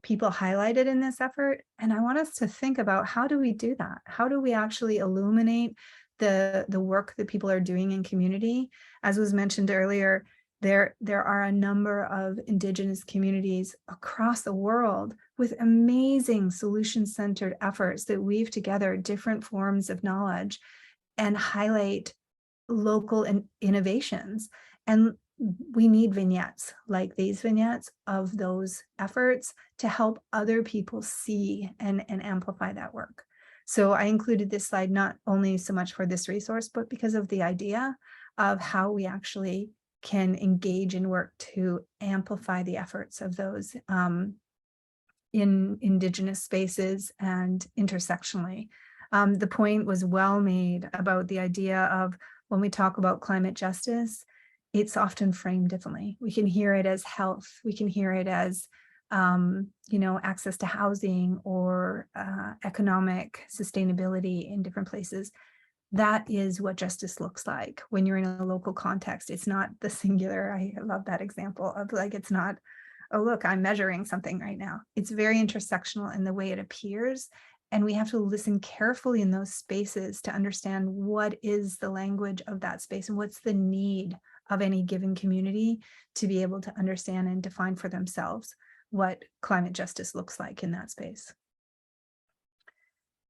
people highlighted in this effort. And I want us to think about, how do we do that? How do we actually illuminate the work that people are doing in community? As was mentioned earlier, there are a number of Indigenous communities across the world with amazing solution-centered efforts that weave together different forms of knowledge and highlight local innovations. And we need vignettes like these vignettes of those efforts to help other people see and amplify that work. So I included this slide not only so much for this resource, but because of the idea of how we actually can engage in work to amplify the efforts of those in Indigenous spaces and intersectionally. The point was well made about the idea of, when we talk about climate justice, it's often framed differently. We can hear it as health. We can hear it as, access to housing or economic sustainability in different places. That is what justice looks like when you're in a local context. It's not the singular. I love that example of, like, it's not, oh, look, I'm measuring something right now. It's very intersectional in the way it appears. And we have to listen carefully in those spaces to understand what is the language of that space and what's the need of any given community to be able to understand and define for themselves what climate justice looks like in that space.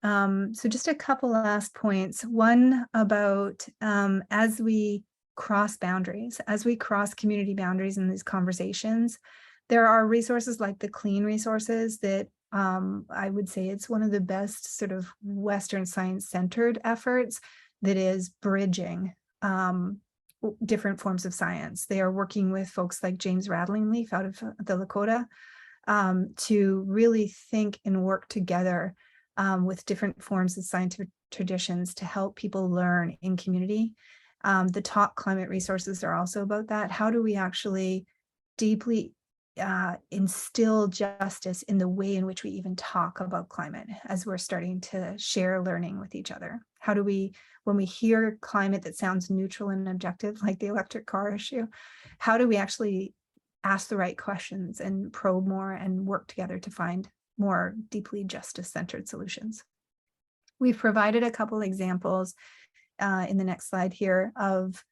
So just a couple last points. One about as we cross boundaries, as we cross community boundaries in these conversations, there are resources like the CLEAN resources that I would say it's one of the best sort of Western science-centered efforts that is bridging different forms of science. They are working with folks like James Radlingleaf out of the Lakota to really think and work together with different forms of scientific traditions to help people learn in community. The top climate resources are also about that. How do we actually deeply instill justice in the way in which we even talk about climate as we're starting to share learning with each other? How do we, when we hear climate that sounds neutral and objective, like the electric car issue, how do we actually ask the right questions and probe more and work together to find more deeply justice-centered solutions? We've provided a couple examples in the next slide here of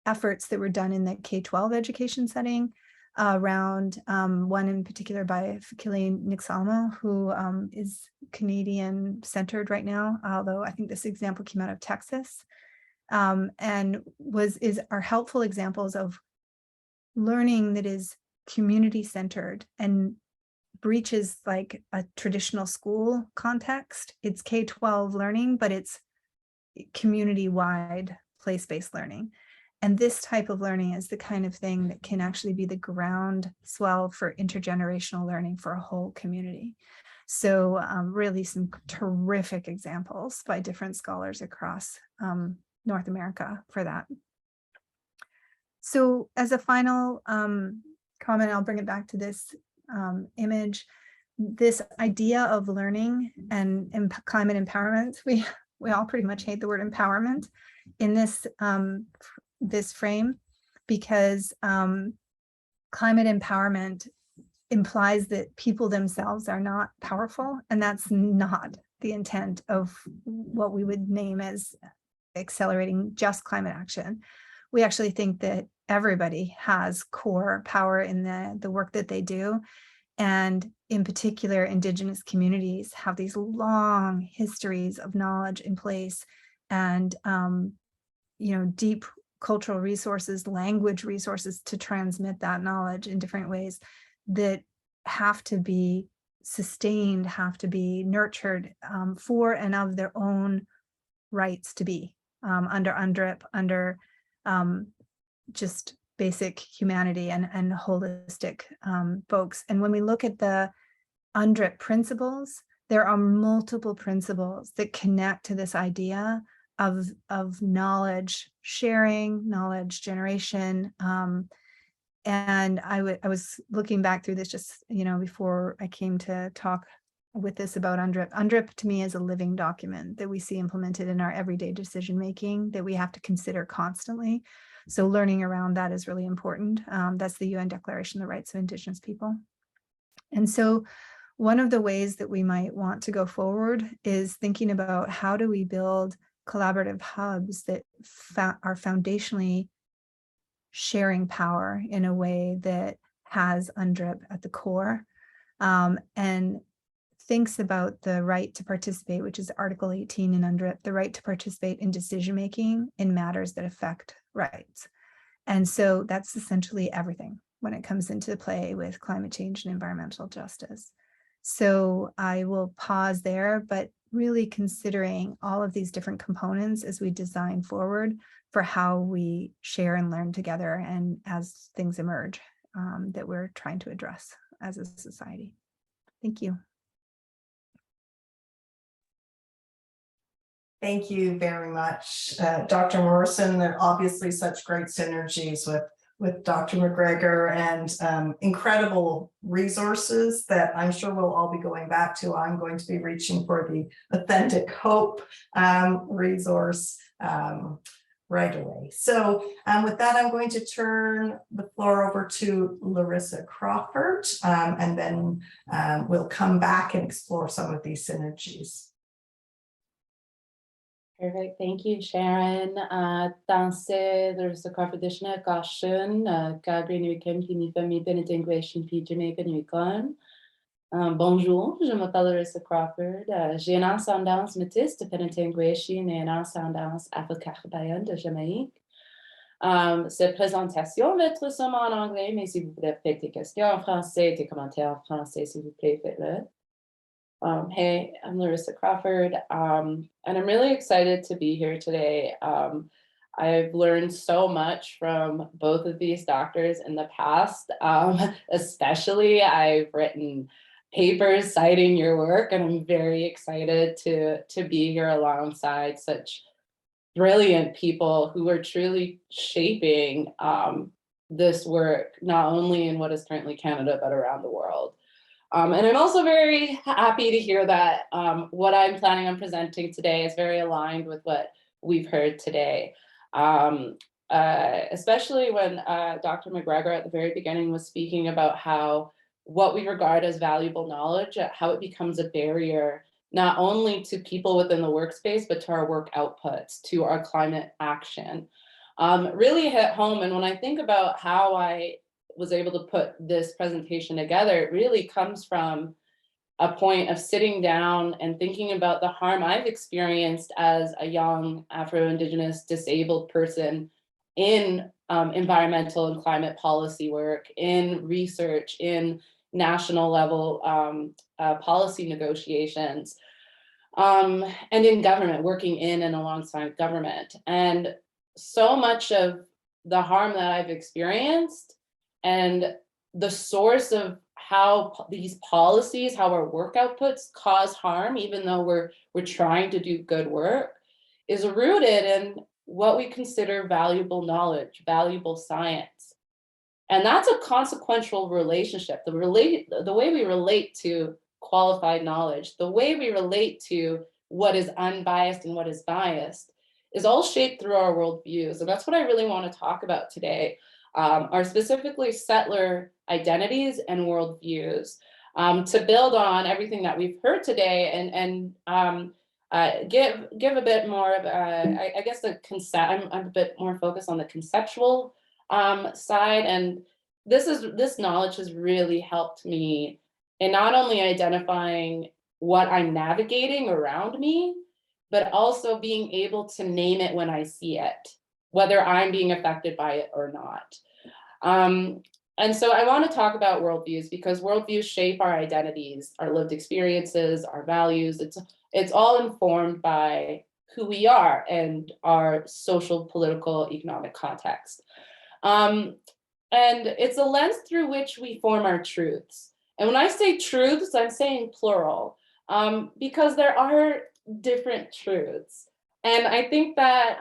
efforts that were done in the K-12 education setting around one in particular by Fikile Nixalmo, who is Canadian-centered right now, although I think this example came out of Texas, and are helpful examples of learning that is community-centered and breaches like a traditional school context. It's K-12 learning, but it's community-wide place-based learning. And this type of learning is the kind of thing that can actually be the groundswell for intergenerational learning for a whole community. So really some terrific examples by different scholars across North America for that. So as a final comment, I'll bring it back to this image, this idea of learning and climate empowerment. We all pretty much hate the word empowerment in this this frame, because climate empowerment implies that people themselves are not powerful, and that's not the intent of what we would name as accelerating just climate action. We actually think that everybody has core power in the work that they do. And in particular, Indigenous communities have these long histories of knowledge in place and deep cultural resources, language resources to transmit that knowledge in different ways that have to be sustained, have to be nurtured for and of their own rights to be under UNDRIP, under just basic humanity and holistic folks. And when we look at the UNDRIP principles, there are multiple principles that connect to this idea of knowledge sharing, knowledge generation, And I was looking back through this just, before I came to talk with this about UNDRIP. UNDRIP to me is a living document that we see implemented in our everyday decision making that we have to consider constantly. So learning around that is really important. That's the UN Declaration of the Rights of Indigenous People. And so one of the ways that we might want to go forward is thinking about how do we build collaborative hubs that are foundationally sharing power in a way that has UNDRIP at the core, and thinks about the right to participate, which is Article 18 in UNDRIP, the right to participate in decision-making in matters that affect rights. And so that's essentially everything when it comes into play with climate change and environmental justice. So I will pause there, but really considering all of these different components as we design forward for how we share and learn together and as things emerge that we're trying to address as a society. Thank you. Thank you very much, Dr. Morrison. There are obviously such great synergies with Dr. McGregor and incredible resources that I'm sure we'll all be going back to. I'm going to be reaching for the Authentic Hope resource right away. So with that, I'm going to turn the floor over to Larissa Crawford, and then we'll come back and explore some of these synergies. Perfect. Thank you, Sharon. Danse Larissa Crawford Dishna Gashun, Calgary Nuikim, qui n'y fait mi benedinguation puis Jamaica Nuikon. Bonjour, je m'appelle Larissa Crawford. J'ai une ascendance métisse de Penetangwation et une ascendance afro-caribéenne de Jamaïque. Cette présentation va être seulement en anglais, mais si vous voulez faire des questions en français, des commentaires en français, s'il vous plaît, faites-le. Hey, I'm Larissa Crawford, and I'm really excited to be here today. I've learned so much from both of these doctors in the past. Especially, I've written papers citing your work, and I'm very excited to be here alongside such brilliant people who are truly shaping this work, not only in what is currently Canada, but around the world. And I'm also very happy to hear that what I'm planning on presenting today is very aligned with what we've heard today. Especially when Dr. McGregor at the very beginning was speaking about how what we regard as valuable knowledge, how it becomes a barrier, not only to people within the workspace, but to our work outputs, to our climate action. Really hit home. And when I think about how I was able to put this presentation together, it really comes from a point of sitting down and thinking about the harm I've experienced as a young Afro-Indigenous disabled person in environmental and climate policy work, in research, in national level policy negotiations, and in government, working in and alongside government. And so much of the harm that I've experienced and the source of how these policies, how our work outputs cause harm, even though we're trying to do good work, is rooted in what we consider valuable knowledge, valuable science. And that's a consequential relationship. The way we relate to qualified knowledge, the way we relate to what is unbiased and what is biased is all shaped through our worldviews. And that's what I really want to talk about today. Are specifically settler identities and worldviews, to build on everything that we've heard today and give a bit more of I guess the concept. I'm a bit more focused on the conceptual side, and this knowledge has really helped me in not only identifying what I'm navigating around me, but also being able to name it when I see it, whether I'm being affected by it or not. And so I want to talk about worldviews because worldviews shape our identities, our lived experiences, our values. It's all informed by who we are and our social, political, economic context. And it's a lens through which we form our truths. And when I say truths, I'm saying plural, because there are different truths. And I think that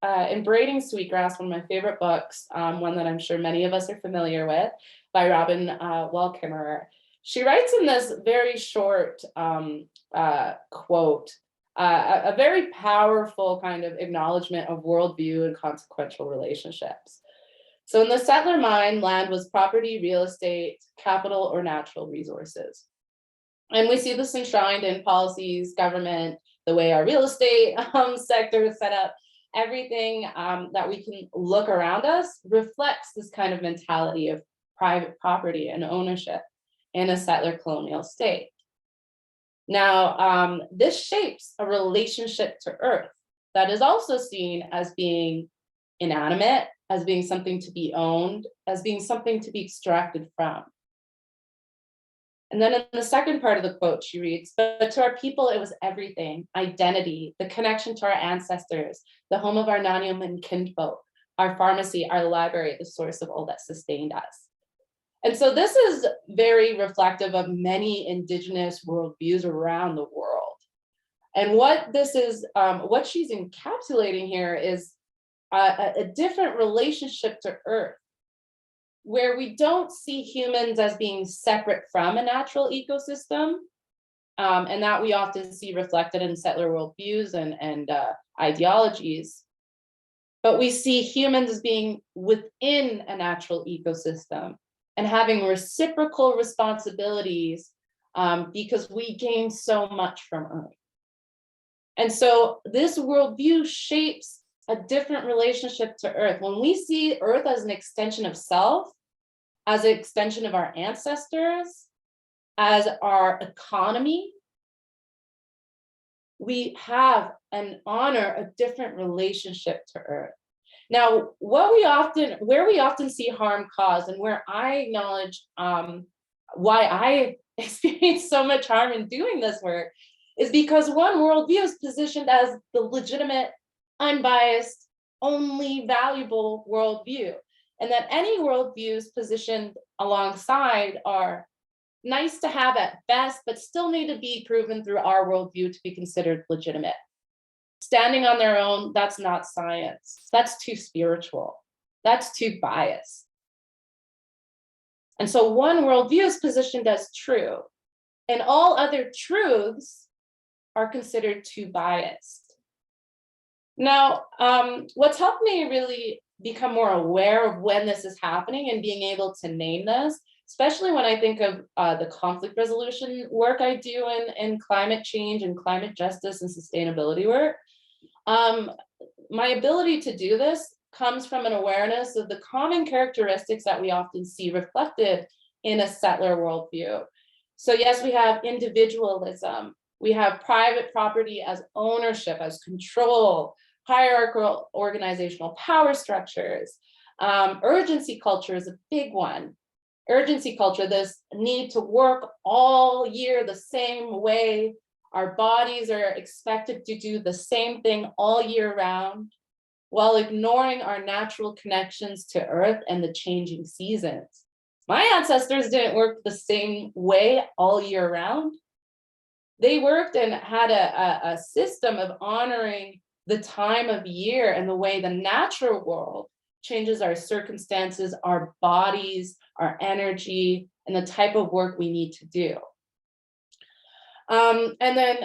in Braiding Sweetgrass, one of my favorite books, one that I'm sure many of us are familiar with, by Robin Wall Kimmerer. She writes in this very short quote, a very powerful kind of acknowledgement of worldview and consequential relationships. So in the settler mind, land was property, real estate, capital, or natural resources. And we see this enshrined in policies, government, the way our real estate sector is set up. Everything that we can look around us reflects this kind of mentality of private property and ownership in a settler colonial state. Now, this shapes a relationship to Earth that is also seen as being inanimate, as being something to be owned, as being something to be extracted from. And then in the second part of the quote, she reads, but to our people, it was everything: identity, the connection to our ancestors, the home of our Nanium and kinfolk, our pharmacy, our library, the source of all that sustained us. And so this is very reflective of many Indigenous worldviews around the world. And what this is, what she's encapsulating here is a different relationship to Earth, where we don't see humans as being separate from a natural ecosystem, and that we often see reflected in settler worldviews and ideologies. But we see humans as being within a natural ecosystem and having reciprocal responsibilities because we gain so much from Earth. And so this worldview shapes a different relationship to Earth. When we see Earth as an extension of self, as an extension of our ancestors, as our economy, we have and honor a different relationship to Earth. Now, where we often see harm caused, and where I acknowledge why I experience so much harm in doing this work, is because one worldview is positioned as the legitimate, unbiased, only valuable worldview, and that any worldviews positioned alongside are nice to have at best, but still need to be proven through our worldview to be considered legitimate. Standing on their own, that's not science. That's too spiritual. That's too biased. And so one worldview is positioned as true, and all other truths are considered too biased. Now, what's helped me really become more aware of when this is happening and being able to name this, especially when I think of the conflict resolution work I do in climate change and climate justice and sustainability work, my ability to do this comes from an awareness of the common characteristics that we often see reflected in a settler worldview. So yes, we have individualism, we have private property as ownership, as control, hierarchical organizational power structures. Urgency culture is a big one. Urgency culture, this need to work all year the same way. Our bodies are expected to do the same thing all year round, while ignoring our natural connections to Earth and the changing seasons. My ancestors didn't work the same way all year round. They worked and had a system of honoring the time of year and the way the natural world changes our circumstances, our bodies, our energy, and the type of work we need to do. And then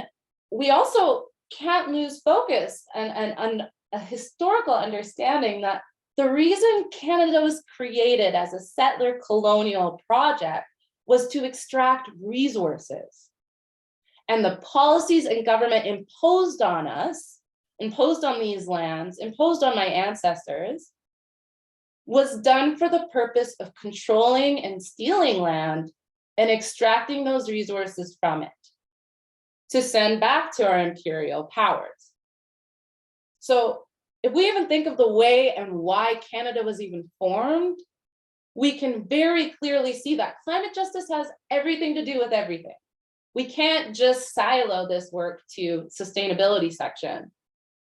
we also can't lose focus and a historical understanding that the reason Canada was created as a settler colonial project was to extract resources. And the policies and government imposed on us, imposed on these lands, imposed on my ancestors, was done for the purpose of controlling and stealing land and extracting those resources from it to send back to our imperial powers. So if we even think of the way and why Canada was even formed, we can very clearly see that climate justice has everything to do with everything. We can't just silo this work to sustainability section,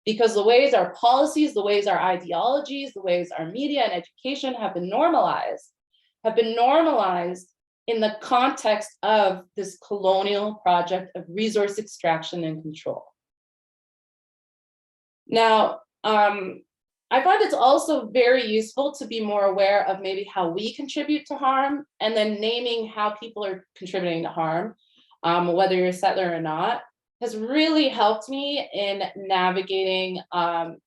because the ways our policies, the ways our ideologies, the ways our media and education have been normalized in the context of this colonial project of resource extraction and control. Now, I find it's also very useful to be more aware of maybe how we contribute to harm, and then naming how people are contributing to harm, whether you're a settler or not, has really helped me in navigating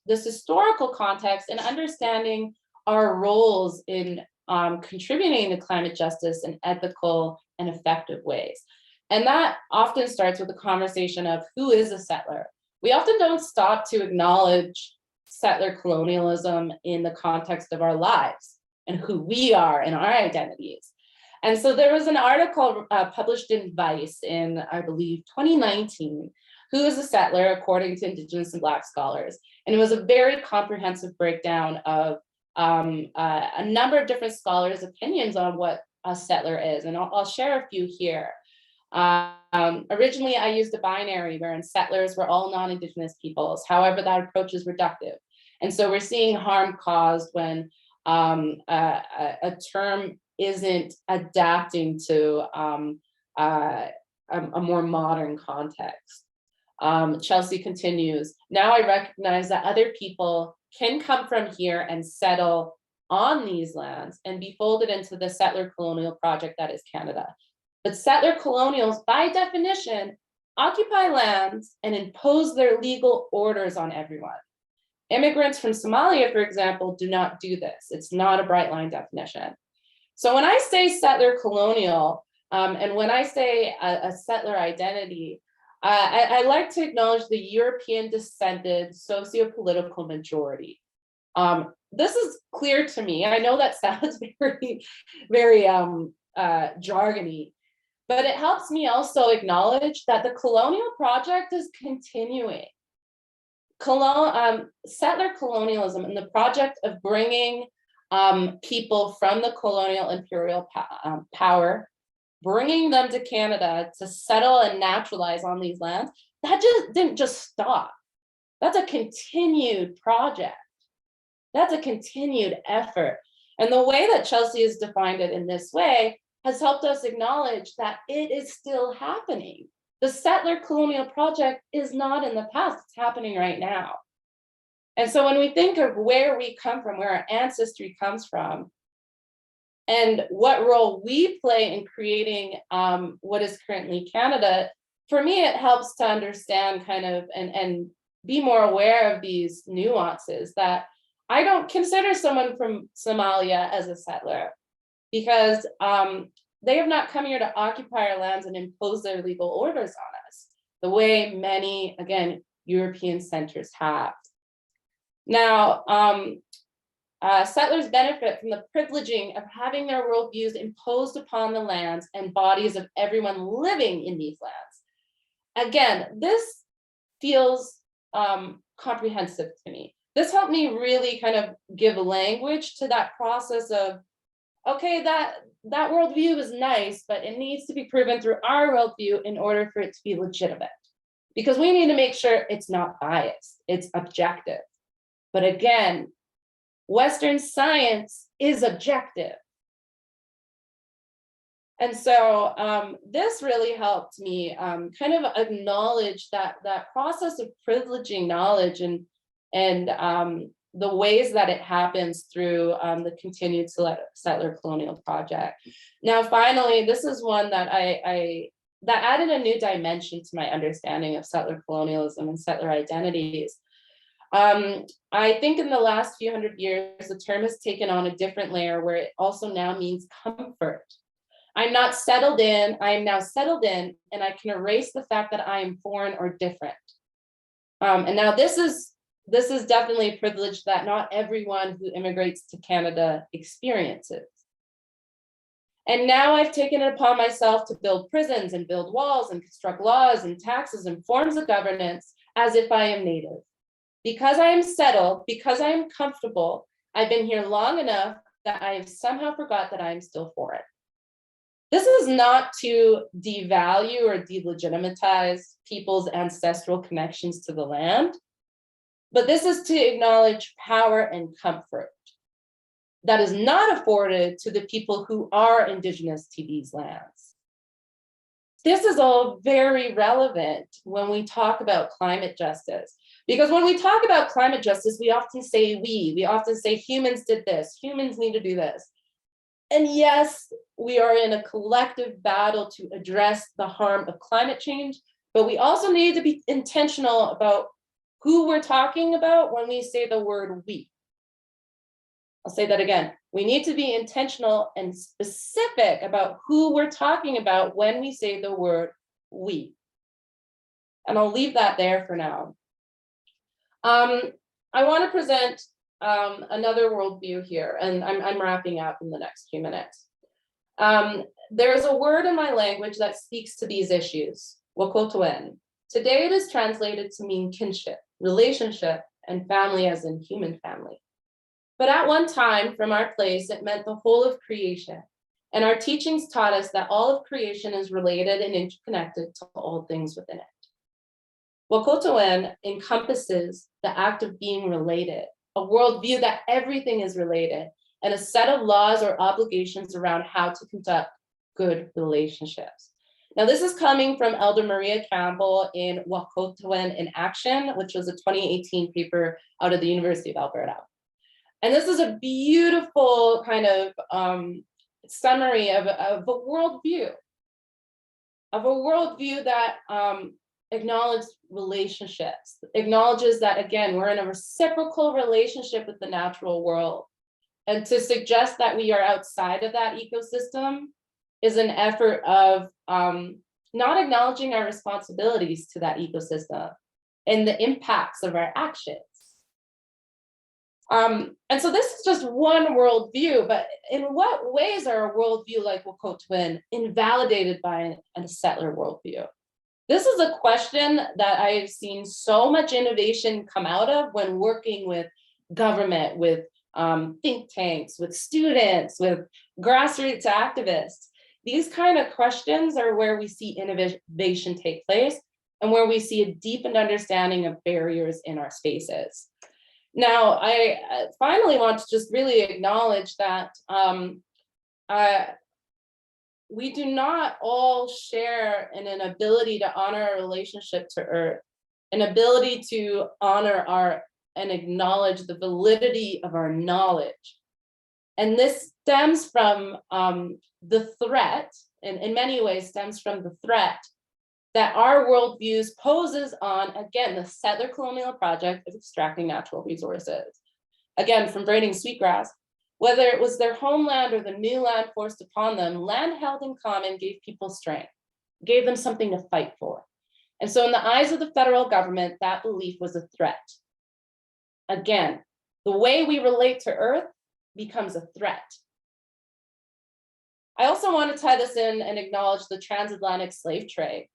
this historical context and understanding our roles in contributing to climate justice in ethical and effective ways. And that often starts with the conversation of who is a settler. We often don't stop to acknowledge settler colonialism in the context of our lives and who we are and our identities. And so there was an article published in Vice in, I believe, 2019, Who is a Settler, according to Indigenous and Black scholars. And it was a very comprehensive breakdown of a number of different scholars' opinions on what a settler is. And I'll share a few here. Originally, I used a binary wherein settlers were all non-Indigenous peoples. However, that approach is reductive. And so we're seeing harm caused when a term isn't adapting to a more modern context. Chelsea continues, now I recognize that other people can come from here and settle on these lands and be folded into the settler colonial project that is Canada. But settler colonials, by definition, occupy lands and impose their legal orders on everyone. Immigrants from Somalia, for example, do not do this. It's not a bright line definition. So when I say settler colonial, and when I say a settler identity, I like to acknowledge the European descended socio-political majority. This is clear to me. I know that sounds very jargony, but it helps me also acknowledge that the colonial project is continuing. Settler colonialism and the project of bringing people from the colonial imperial power, bringing them to Canada to settle and naturalize on these lands, that didn't just stop. That's a continued project. That's a continued effort. And the way that Chelsea has defined it in this way has helped us acknowledge that it is still happening. The settler colonial project is not in the past, it's happening right now. And so when we think of where we come from, where our ancestry comes from, and what role we play in creating what is currently Canada, for me, it helps to understand kind of and be more aware of these nuances that I don't consider someone from Somalia as a settler, because they have not come here to occupy our lands and impose their legal orders on us, the way many, again, European centers have. Now, settlers benefit from the privileging of having their worldviews imposed upon the lands and bodies of everyone living in these lands. Again, this feels comprehensive to me. This helped me really kind of give language to that process of, okay, that worldview is nice, but it needs to be proven through our worldview in order for it to be legitimate. Because we need to make sure it's not biased, it's objective. But again, Western science is objective. And so this really helped me kind of acknowledge that process of privileging knowledge and the ways that it happens through the continued settler colonial project. Now, finally, this is one that that added a new dimension to my understanding of settler colonialism and settler identities. I think in the last few hundred years, the term has taken on a different layer where it also now means comfort. I'm not settled in, I am now settled in, and I can erase the fact that I am foreign or different. And now this is definitely a privilege that not everyone who immigrates to Canada experiences. And now I've taken it upon myself to build prisons and build walls and construct laws and taxes and forms of governance as if I am native. Because I am settled, because I am comfortable, I've been here long enough that I have somehow forgot that I am still foreign. This is not to devalue or delegitimize people's ancestral connections to the land, but this is to acknowledge power and comfort that is not afforded to the people who are Indigenous to these lands. This is all very relevant when we talk about climate justice, Because when we talk about climate justice, we often say we often say humans did this, humans need to do this. And yes, we are in a collective battle to address the harm of climate change, but we also need to be intentional about who we're talking about when we say the word we. I'll say that again. We need to be intentional and specific about who we're talking about when we say the word we. And I'll leave that there for now. I want to present another worldview here, and I'm wrapping up in the next few minutes. There's a word in my language that speaks to these issues, Wakotwen. Today it is translated to mean kinship, relationship, and family as in human family. But at one time, from our place, it meant the whole of creation. And our teachings taught us that all of creation is related and interconnected to all things within it. Wakotwen encompasses the act of being related, a worldview that everything is related, and a set of laws or obligations around how to conduct good relationships. Now, this is coming from Elder Maria Campbell in Wakotwen in Action, which was a 2018 paper out of the University of Alberta. And this is a beautiful kind of summary of a worldview that acknowledges relationships, acknowledges that, again, we're in a reciprocal relationship with the natural world. And to suggest that we are outside of that ecosystem is an effort of not acknowledging our responsibilities to that ecosystem and the impacts of our actions. And so this is just one worldview, but in what ways are a worldview like Wakotwen invalidated by a settler worldview? This is a question that I've seen so much innovation come out of when working with government, with think tanks, with students, with grassroots activists. These kind of questions are where we see innovation take place and where we see a deepened understanding of barriers in our spaces. Now, I finally want to just really acknowledge that we do not all share in an ability to honor our relationship to Earth, an ability to honor and acknowledge the validity of our knowledge. And this stems from the threat, and in many ways stems from the threat that our worldviews poses on, again, the settler colonial project of extracting natural resources. Again, from braiding sweetgrass, whether it was their homeland or the new land forced upon them, land held in common gave people strength, gave them something to fight for. And so in the eyes of the federal government, that belief was a threat. Again, the way we relate to Earth becomes a threat. I also want to tie this in and acknowledge the transatlantic slave trade.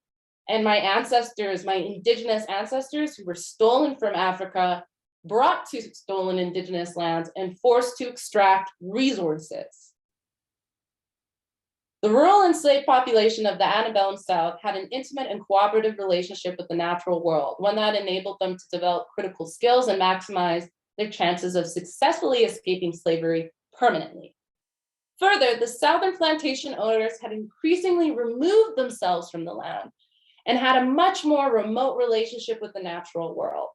And my ancestors, my indigenous ancestors who were stolen from Africa, brought to stolen indigenous lands and forced to extract resources. The rural enslaved population of the antebellum South had an intimate and cooperative relationship with the natural world, one that enabled them to develop critical skills and maximize their chances of successfully escaping slavery permanently. Further, the Southern plantation owners had increasingly removed themselves from the land and had a much more remote relationship with the natural world,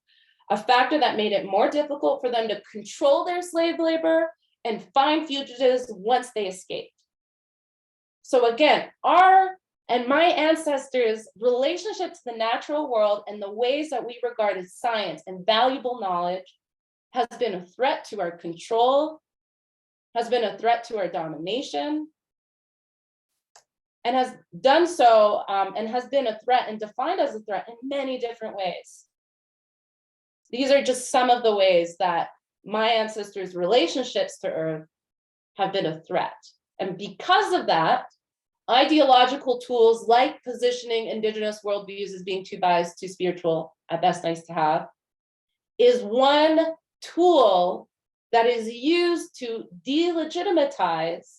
a factor that made it more difficult for them to control their slave labor and find fugitives once they escaped. So again, our and my ancestors' relationship to the natural world and the ways that we regarded science and valuable knowledge has been a threat to our control, has been a threat to our domination, and has done so and has been a threat and defined as a threat in many different ways. These are just some of the ways that my ancestors' relationships to Earth have been a threat. And because of that, ideological tools like positioning indigenous worldviews as being too biased, too spiritual, at best nice to have, is one tool that is used to delegitimize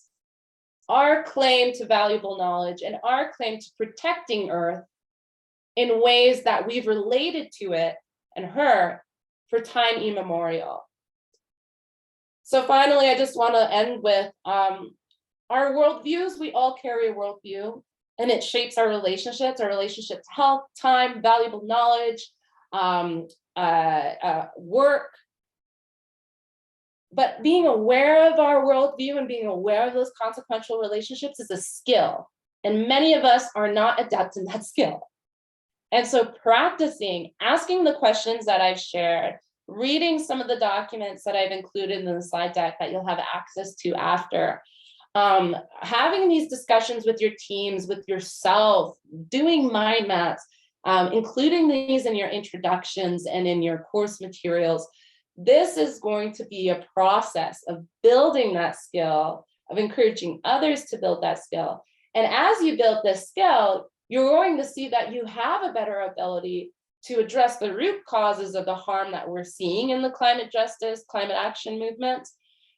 our claim to valuable knowledge and our claim to protecting Earth in ways that we've related to it and her for time immemorial. So finally, I just want to end with our worldviews. We all carry a worldview, and it shapes our relationships to health, time, valuable knowledge, work. But being aware of our worldview and being aware of those consequential relationships is a skill. And many of us are not adept in that skill. And so practicing, asking the questions that I've shared, reading some of the documents that I've included in the slide deck that you'll have access to after, having these discussions with your teams, with yourself, doing mind maps, including these in your introductions and in your course materials. This is going to be a process of building that skill, of encouraging others to build that skill. And as you build this skill, you're going to see that you have a better ability to address the root causes of the harm that we're seeing in the climate justice, climate action movement.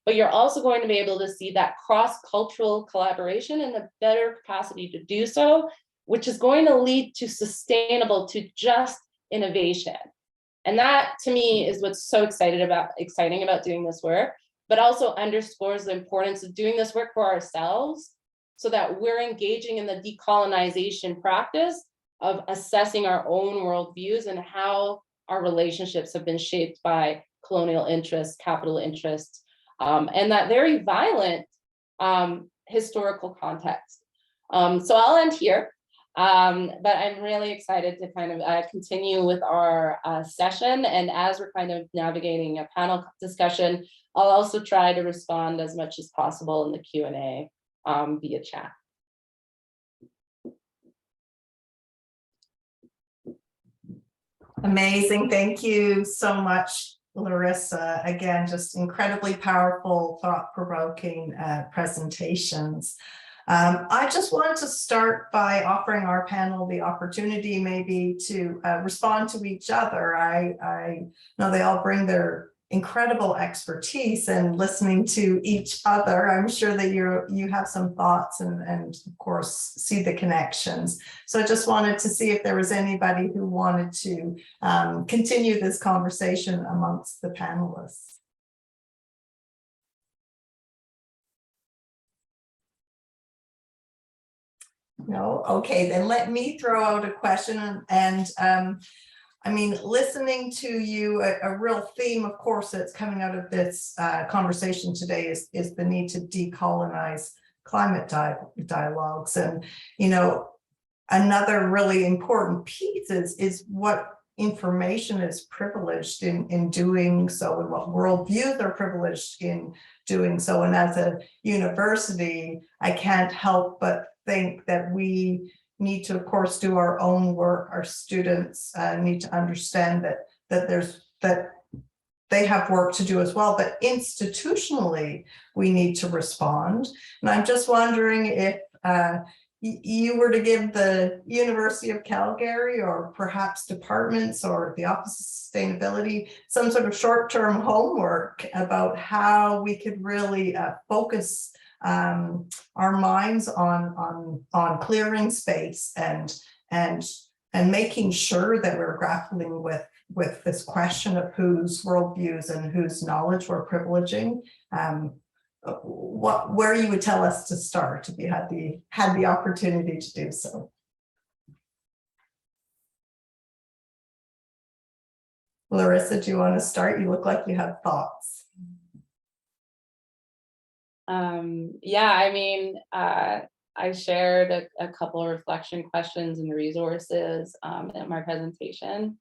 But you're also going to be able to see that cross-cultural collaboration and a better capacity to do so, which is going to lead to sustainable, to just innovation. And that to me is what's so exciting about doing this work, but also underscores the importance of doing this work for ourselves so that we're engaging in the decolonization practice of assessing our own worldviews and how our relationships have been shaped by colonial interests, capital interests, and that very violent historical context. So I'll end here. But I'm really excited to kind of continue with our session. And as we're kind of navigating a panel discussion, I'll also try to respond as much as possible in the Q&A via chat. Amazing. Thank you so much, Larissa. Again, just incredibly powerful, thought-provoking presentations. I just wanted to start by offering our panel the opportunity maybe to respond to each other. I know they all bring their incredible expertise, and listening to each other, I'm sure that you have some thoughts and of course see the connections. So I just wanted to see if there was anybody who wanted to continue this conversation amongst the panelists. No? Okay, then let me throw out a question. And I mean, listening to you, a real theme, of course, that's coming out of this conversation today is the need to decolonize climate dialogues. And, you know, another really important piece is what information is privileged in doing so, and what worldviews are privileged in doing so. And as a university, I can't help but think that we need to, of course, do our own work. Our students need to understand that they have work to do as well, but institutionally, we need to respond. And I'm just wondering if you were to give the University of Calgary, or perhaps departments or the Office of Sustainability, some sort of short-term homework about how we could really focus our minds on clearing space and making sure that we're grappling with this question of whose worldviews and whose knowledge we're privileging. Where you would tell us to start if you had the opportunity to do so. Larissa, do you want to start? You look like you have thoughts. Yeah, I mean, I shared a couple of reflection questions and resources in my presentation.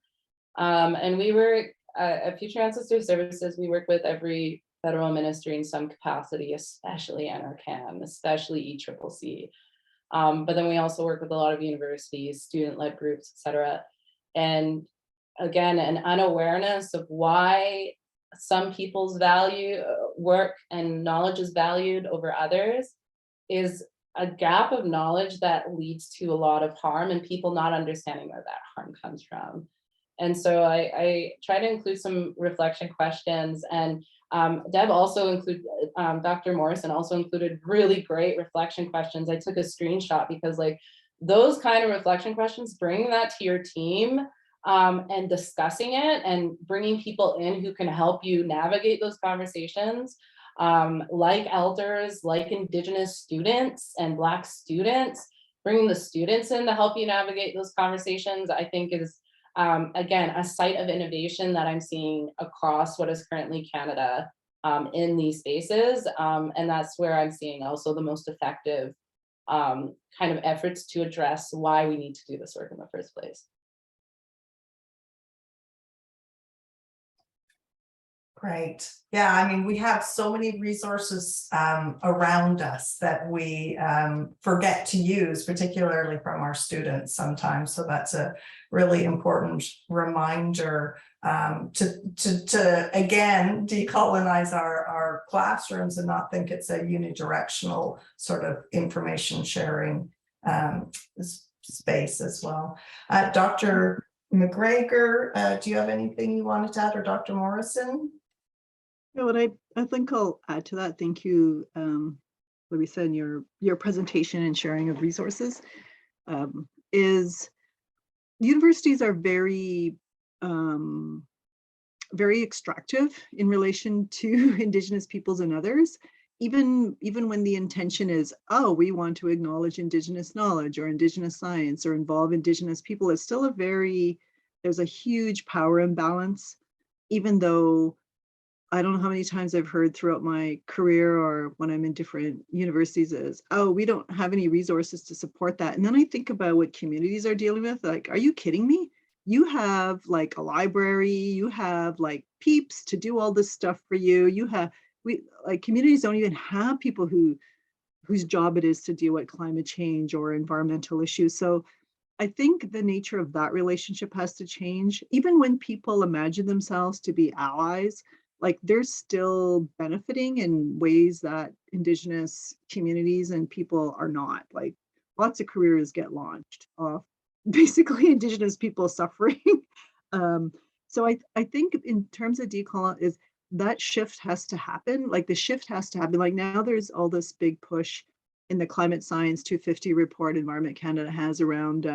And we work at Future Ancestor Services, we work with every federal ministry in some capacity, especially NRCan, especially ECCC. But then we also work with a lot of universities, student-led groups, et cetera. And again, an unawareness of why some people's value, work and knowledge is valued over others is a gap of knowledge that leads to a lot of harm and people not understanding where that harm comes from. And so I try to include some reflection questions, and Deb also included, Dr. Morrison also included really great reflection questions. I took a screenshot because like those kind of reflection questions, bringing that to your team and discussing it and bringing people in who can help you navigate those conversations, like elders, like Indigenous students and Black students, bringing the students in to help you navigate those conversations, I think is again, a site of innovation that I'm seeing across what is currently Canada in these spaces. And that's where I'm seeing also the most effective kind of efforts to address why we need to do this work in the first place. Great. Yeah, I mean, we have so many resources around us that we forget to use, particularly from our students sometimes. So that's a really important reminder to again, decolonize our classrooms and not think it's a unidirectional sort of information sharing space as well. Dr. McGregor, do you have anything you wanted to add, or Dr. Morrison? Yeah, what I think I'll add to that. Thank you, Larissa, and your presentation and sharing of resources. Is universities are very very extractive in relation to Indigenous peoples and others, even when the intention is, oh, we want to acknowledge Indigenous knowledge or Indigenous science or involve Indigenous people. It's still there's a huge power imbalance, even though I don't know how many times I've heard throughout my career or when I'm in different universities is, oh, we don't have any resources to support that. And then I think about what communities are dealing with. Like, are you kidding me? You have like a library, you have like peeps to do all this stuff for you. Communities don't even have people whose job it is to deal with climate change or environmental issues. So I think the nature of that relationship has to change. Even when people imagine themselves to be allies, like they're still benefiting in ways that Indigenous communities and people are not. Like lots of careers get launched off basically Indigenous people suffering. So I think in terms of decolon is that shift has to happen. Like the shift has to happen. Like now there's all this big push in the Climate Science 250 report Environment Canada has around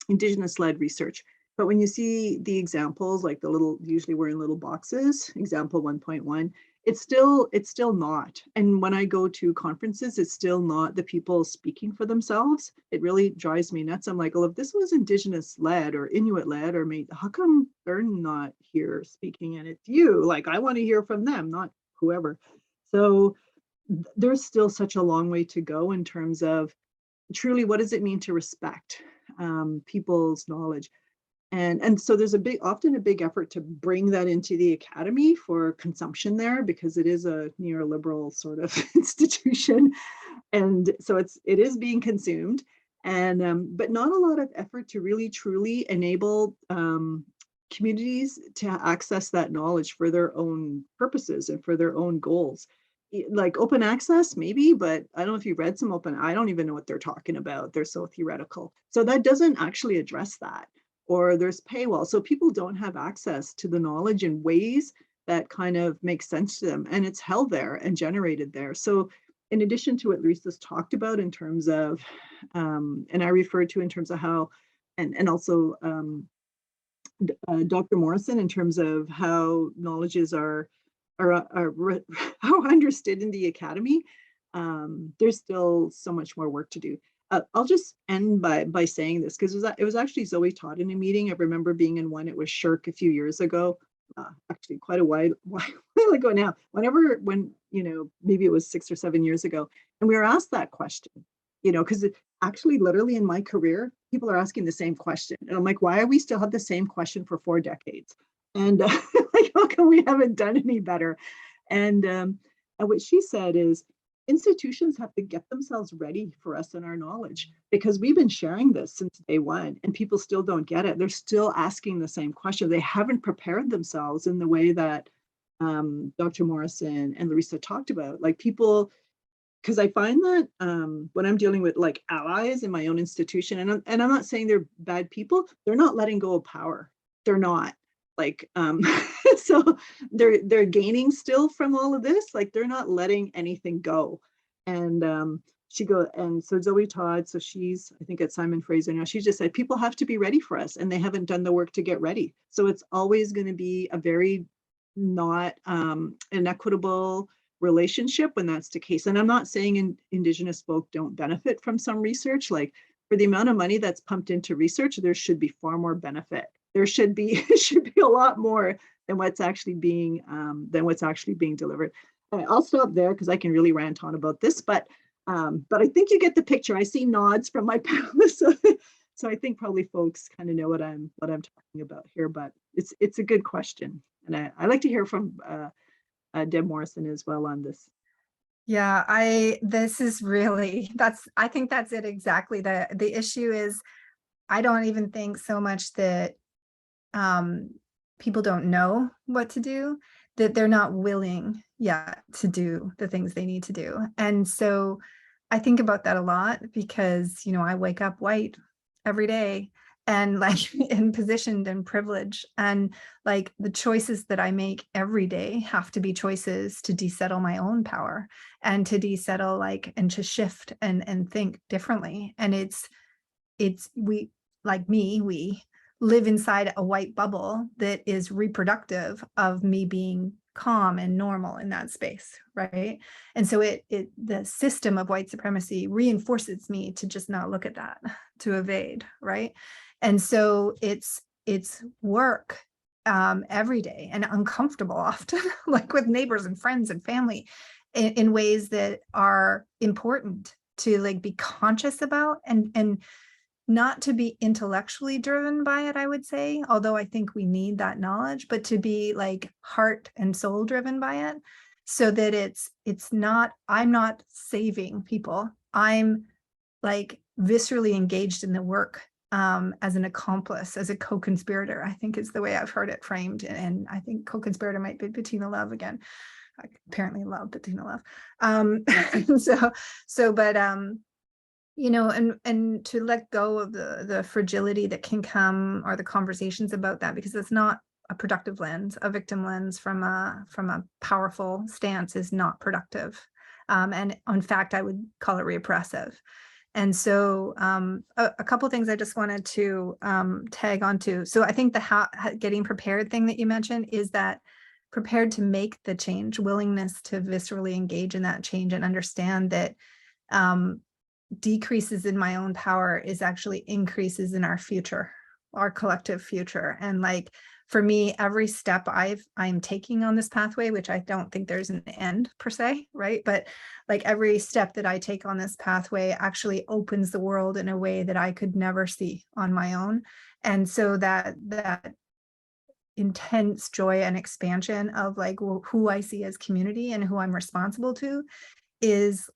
Indigenous-led research. But when you see the examples, like usually we're in little boxes, example 1.1, it's still not. And when I go to conferences, it's still not the people speaking for themselves. It really drives me nuts. I'm like, well, if this was Indigenous-led or Inuit-led or how come they're not here speaking and it's you? Like, I want to hear from them, not whoever. So there's still such a long way to go in terms of truly what does it mean to respect people's knowledge. And so there's often a big effort to bring that into the academy for consumption there, because it is a neoliberal sort of institution. And so it is being consumed, and but not a lot of effort to really truly enable communities to access that knowledge for their own purposes and for their own goals. Like open access, maybe, but I don't know if you read some I don't even know what they're talking about. They're so theoretical. So that doesn't actually address that. Or there's paywall. So people don't have access to the knowledge in ways that kind of make sense to them. And it's held there and generated there. So in addition to what Lisa's talked about in terms of, and I referred to in terms of how, and also Dr. Morrison in terms of how knowledges are how understood in the academy, there's still so much more work to do. I'll just end by saying this, because it was actually Zoe taught in a meeting. I remember being in one. It was Shirk a few years ago, actually quite a while ago now. When maybe it was 6 or 7 years ago, and we were asked that question, because actually literally in my career, people are asking the same question, and I'm like, why are we still have the same question for 4 decades? And like, how come we haven't done any better? And what she said is, institutions have to get themselves ready for us and our knowledge, because we've been sharing this since day one and people still don't get it. They're still asking the same question. They haven't prepared themselves in the way that Dr. Morrison and Larissa talked about. Like people, because I find that when I'm dealing with like allies in my own institution, and I'm not saying they're bad people, they're not letting go of power. They're not. Like so they're gaining still from all of this, like they're not letting anything go. And so Zoe Todd, so she's I think at Simon Fraser now, she just said people have to be ready for us, and they haven't done the work to get ready. So it's always going to be a very not an equitable relationship when that's the case. And I'm not saying Indigenous folk don't benefit from some research. Like for the amount of money that's pumped into research, there should be far more benefit. There should be a lot more than what's actually being delivered. I'll stop there because I can really rant on about this, but I think you get the picture. I see nods from my panelists, so I think probably folks kind of know what I'm talking about here. But it's a good question, and I like to hear from Deb Morrison as well on this. Yeah, I think that's it exactly. The issue is, I don't even think so much that people don't know what to do, that they're not willing yet to do the things they need to do. And so I think about that a lot because, I wake up white every day and like and positioned and privileged, and like the choices that I make every day have to be choices to desettle my own power and to desettle and to shift and think differently. And we live inside a white bubble that is reproductive of me being calm and normal in that space, right? And so the system of white supremacy reinforces me to just not look at that, to evade, right? And so it's work every day, and uncomfortable often, like with neighbors and friends and family, in ways that are important to be conscious about, and not to be intellectually driven by it, I would say, although I think we need that knowledge, but to be heart and soul driven by it, so that I'm not saving people. I'm viscerally engaged in the work as an accomplice, as a co-conspirator, I think is the way I've heard it framed. And I think co-conspirator might be Bettina Love again. I apparently love Bettina Love. And to let go of the fragility that can come, or the conversations about that, because it's not a productive lens. A victim lens from a powerful stance is not productive. And in fact, I would call it repressive. And so a couple things I just wanted to tag onto. So I think the getting prepared thing that you mentioned is that prepared to make the change, willingness to viscerally engage in that change and understand that decreases in my own power is actually increases in our future, our collective future. And for me, every step I'm taking on this pathway, which I don't think there's an end per se, right? But every step that I take on this pathway actually opens the world in a way that I could never see on my own. And so that intense joy and expansion of who I see as community and who I'm responsible to is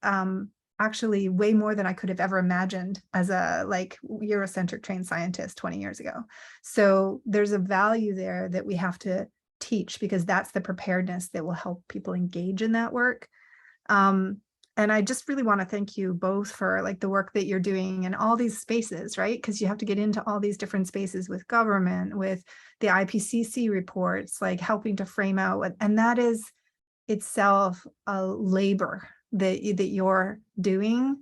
actually way more than I could have ever imagined as a Eurocentric trained scientist 20 years ago. So there's a value there that we have to teach, because that's the preparedness that will help people engage in that work. And I just really want to thank you both for the work that you're doing in all these spaces, right? Because you have to get into all these different spaces with government, with the IPCC reports, helping to frame out, and that is itself a labor that you're doing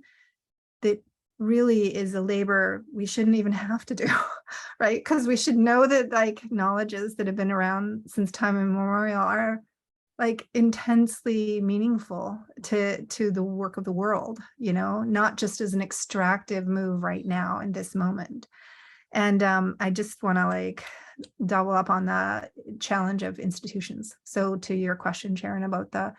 that really is a labor we shouldn't even have to do, right? Because we should know that knowledges that have been around since time immemorial are intensely meaningful to the work of the world, not just as an extractive move right now in this moment. And I just want to double up on the challenge of institutions. So to your question, Sharon, about the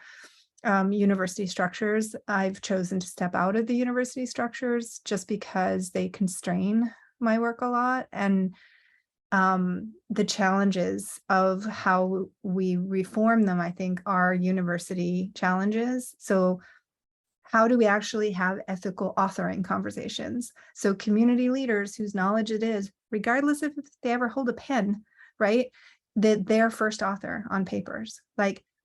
university structures, I've chosen to step out of the university structures just because they constrain my work a lot. And the challenges of how we reform them, I think, are university challenges. So how do we actually have ethical authoring conversations? So community leaders whose knowledge it is, regardless if they ever hold a pen, right, that they're first author on papers.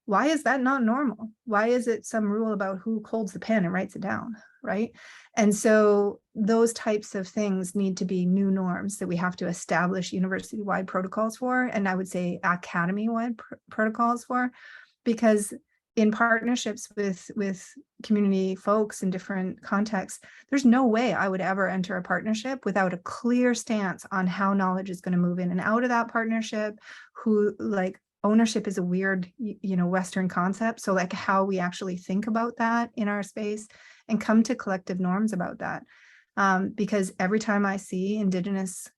Why is that not normal? Why is it some rule about who holds the pen and writes it down, right? And so those types of things need to be new norms that we have to establish university-wide protocols for, and I would say academy-wide protocols for, because in partnerships with community folks in different contexts, there's no way I would ever enter a partnership without a clear stance on how knowledge is going to move in and out of that partnership, who ownership is a weird, Western concept. So how we actually think about that in our space and come to collective norms about that. Because every time I see Indigenous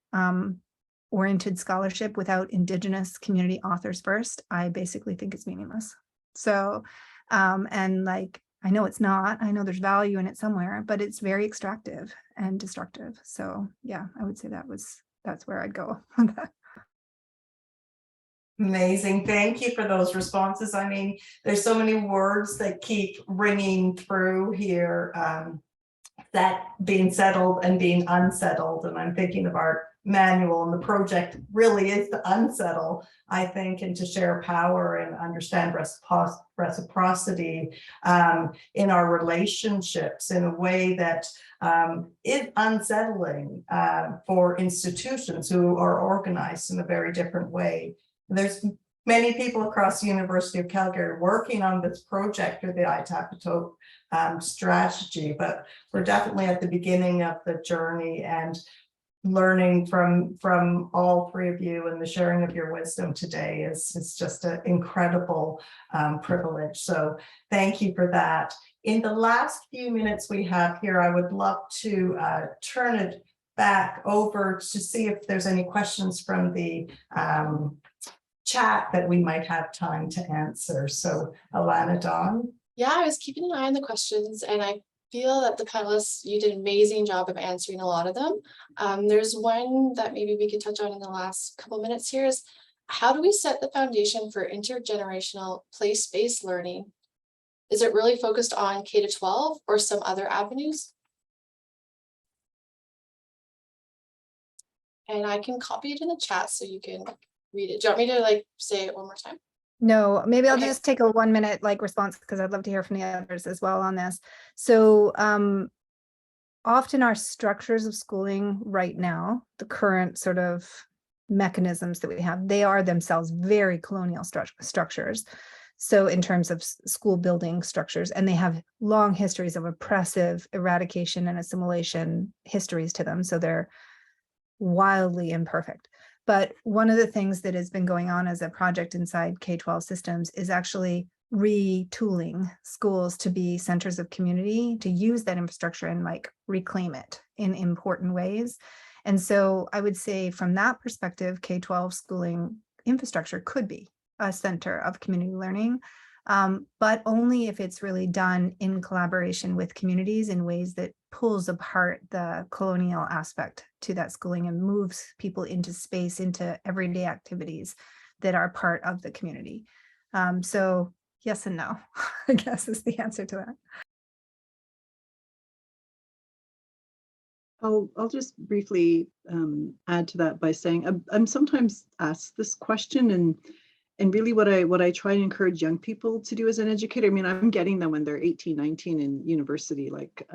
oriented scholarship without Indigenous community authors first, I basically think it's meaningless. So, and like, I know it's not, I know there's value in it somewhere, but it's very extractive and destructive. So yeah, I would say that's where I'd go with that. Amazing. Thank you for those responses. I mean, there's so many words that keep ringing through here, that being settled and being unsettled. And I'm thinking of our manual, and the project really is to unsettle, I think, and to share power and understand reciprocity in our relationships in a way that is unsettling for institutions who are organized in a very different way. There's many people across the University of Calgary working on this project or the Itapatoke strategy, but we're definitely at the beginning of the journey and learning from all three of you, and the sharing of your wisdom today is just an incredible privilege. So thank you for that. In the last few minutes we have here, I would love to turn it back over to see if there's any questions from the chat that we might have time to answer. So Alana, Dawn. Yeah, I was keeping an eye on the questions, and I feel that the panelists, you did an amazing job of answering a lot of them. There's one that maybe we could touch on in the last couple minutes here is, how do we set the foundation for intergenerational place-based learning? Is it really focused on K to 12 or some other avenues? And I can copy it in the chat so you can read it. Do you want me to like say it one more time? No, maybe I'll Okay. just take a 1 minute like response, because I'd love to hear from the others as well on this. So often our structures of schooling right now, the current sort of mechanisms that we have, they are themselves very colonial structures. So in terms of school building structures, and they have long histories of oppressive eradication and assimilation histories to them. So they're wildly imperfect. But one of the things that has been going on as a project inside K-12 systems is actually retooling schools to be centers of community, to use that infrastructure and like reclaim it in important ways. And so I would say from that perspective, K-12 schooling infrastructure could be a center of community learning, but only if it's really done in collaboration with communities in ways that pulls apart the colonial aspect to that schooling and moves people into space, into everyday activities that are part of the community. So yes and no, I guess is the answer to that. I'll just briefly add to that by saying I'm sometimes asked this question, and really what I try and encourage young people to do as an educator, I mean, I'm getting them when they're 18, 19 in university. Like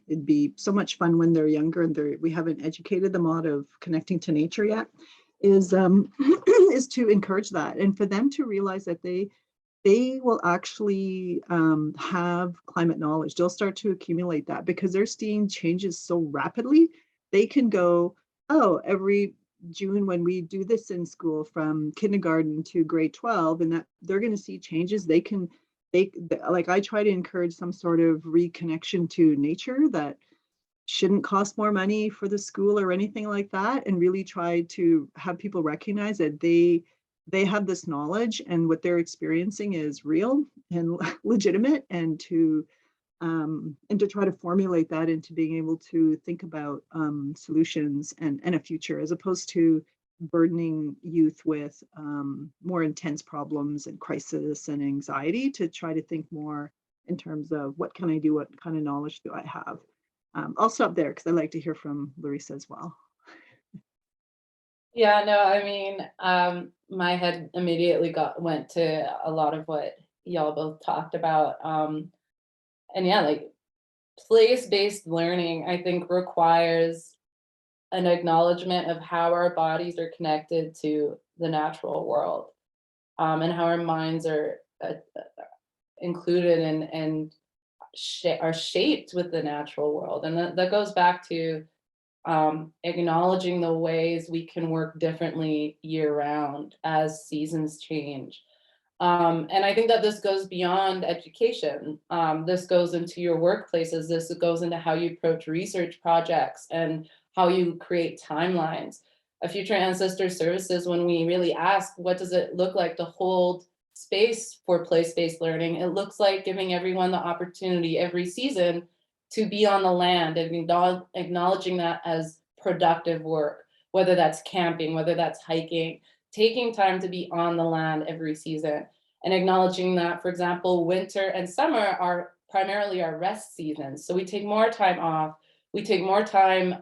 it'd be so much fun when they're younger and we haven't educated them out of connecting to nature yet, is is to encourage that, and for them to realize that they will actually have climate knowledge. They'll start to accumulate that because they're seeing changes so rapidly. They can go, oh, every June when we do this in school from kindergarten to grade 12, and that they're going to see changes. They like, I try to encourage some sort of reconnection to nature that shouldn't cost more money for the school or anything like that, and really try to have people recognize that they have this knowledge and what they're experiencing is real and legitimate, and to try to formulate that into being able to think about solutions and a future, as opposed to burdening youth with more intense problems and crisis and anxiety, to try to think more in terms of what can I do, what kind of knowledge do I have. I'll stop there because I'd like to hear from Larissa as well. Yeah, no, I mean, my head immediately went to a lot of what y'all both talked about. And yeah, like place-based learning, I think, requires an acknowledgement of how our bodies are connected to the natural world, and how our minds are included and are shaped with the natural world. And that goes back to acknowledging the ways we can work differently year round as seasons change. And I think that this goes beyond education. This goes into your workplaces. This goes into how you approach research projects and how you create timelines. A Future Ancestor Services, when we really ask, what does it look like to hold space for place-based learning? It looks like giving everyone the opportunity every season to be on the land and acknowledging that as productive work, whether that's camping, whether that's hiking, taking time to be on the land every season, and acknowledging that, for example, winter and summer are primarily our rest seasons. So we take more time off. We take more time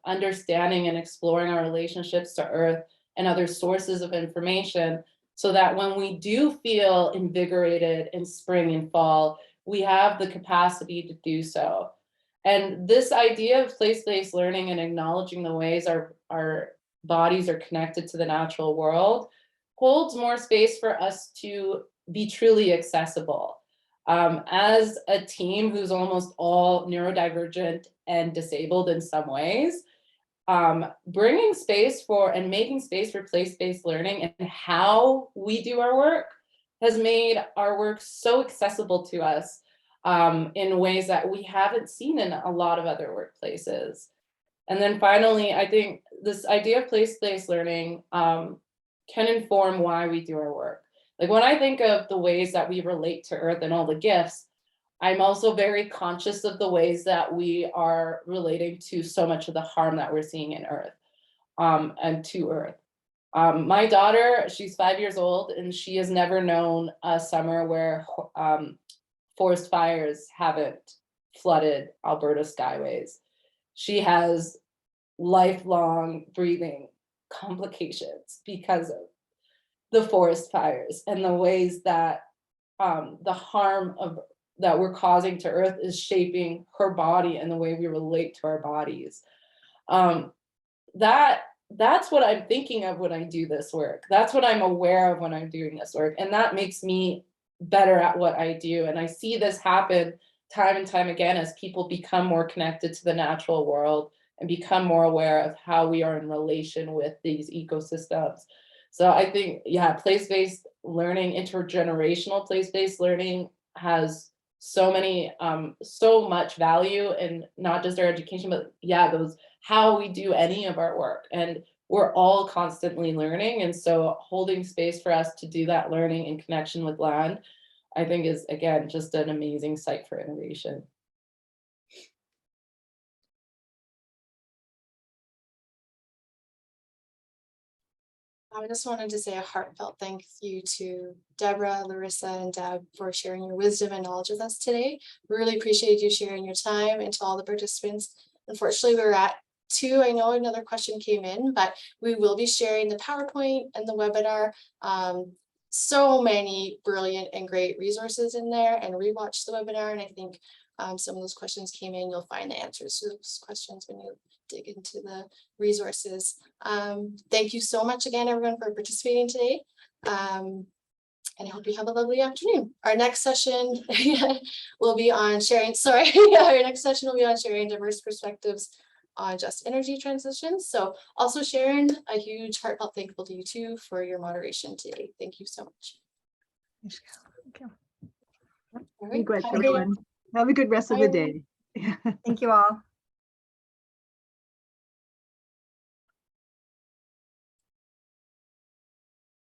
understanding and exploring our relationships to Earth and other sources of information, so that when we do feel invigorated in spring and fall, we have the capacity to do so. And this idea of place-based learning and acknowledging the ways our bodies are connected to the natural world holds more space for us to be truly accessible. As a team who's almost all neurodivergent and disabled in some ways, bringing space for and making space for place-based learning and how we do our work has made our work so accessible to us in ways that we haven't seen in a lot of other workplaces. And then finally, I think this idea of place-based learning can inform why we do our work. Like when I think of the ways that we relate to Earth and all the gifts, I'm also very conscious of the ways that we are relating to so much of the harm that we're seeing in Earth and to Earth. My daughter, she's 5 years old, and she has never known a summer where forest fires haven't flooded Alberta skyways. She has lifelong breathing complications because of the forest fires and the ways that the harm that we're causing to Earth is shaping her body and the way we relate to our bodies. That's what I'm thinking of when I do this work. That's what I'm aware of when I'm doing this work. And that makes me better at what I do. And I see this happen time and time again as people become more connected to the natural world and become more aware of how we are in relation with these ecosystems. So I think, yeah, place-based learning, intergenerational place-based learning has so much value in not just our education, but yeah, those how we do any of our work. And we're all constantly learning. And so holding space for us to do that learning in connection with land, I think is, again, just an amazing site for innovation. I just wanted to say a heartfelt thank you to Deborah, Larissa, and Deb for sharing your wisdom and knowledge with us today. We really appreciate you sharing your time, and to all the participants. Unfortunately, we're at 2. I know another question came in, but we will be sharing the PowerPoint and the webinar. So many brilliant and great resources in there, and rewatch the webinar. And I think some of those questions came in. You'll find the answers to those questions when you dig into the resources. Thank you so much again, everyone, for participating today. And I hope you have a lovely afternoon. Our next session will be on sharing, our next session will be on sharing diverse perspectives on just energy transitions. So also Sharon, a huge heartfelt thankful to you too for your moderation today. Thank you so much. Thank you. All right, Be great, have a great- everyone. Have a good rest of the day. Thank you all.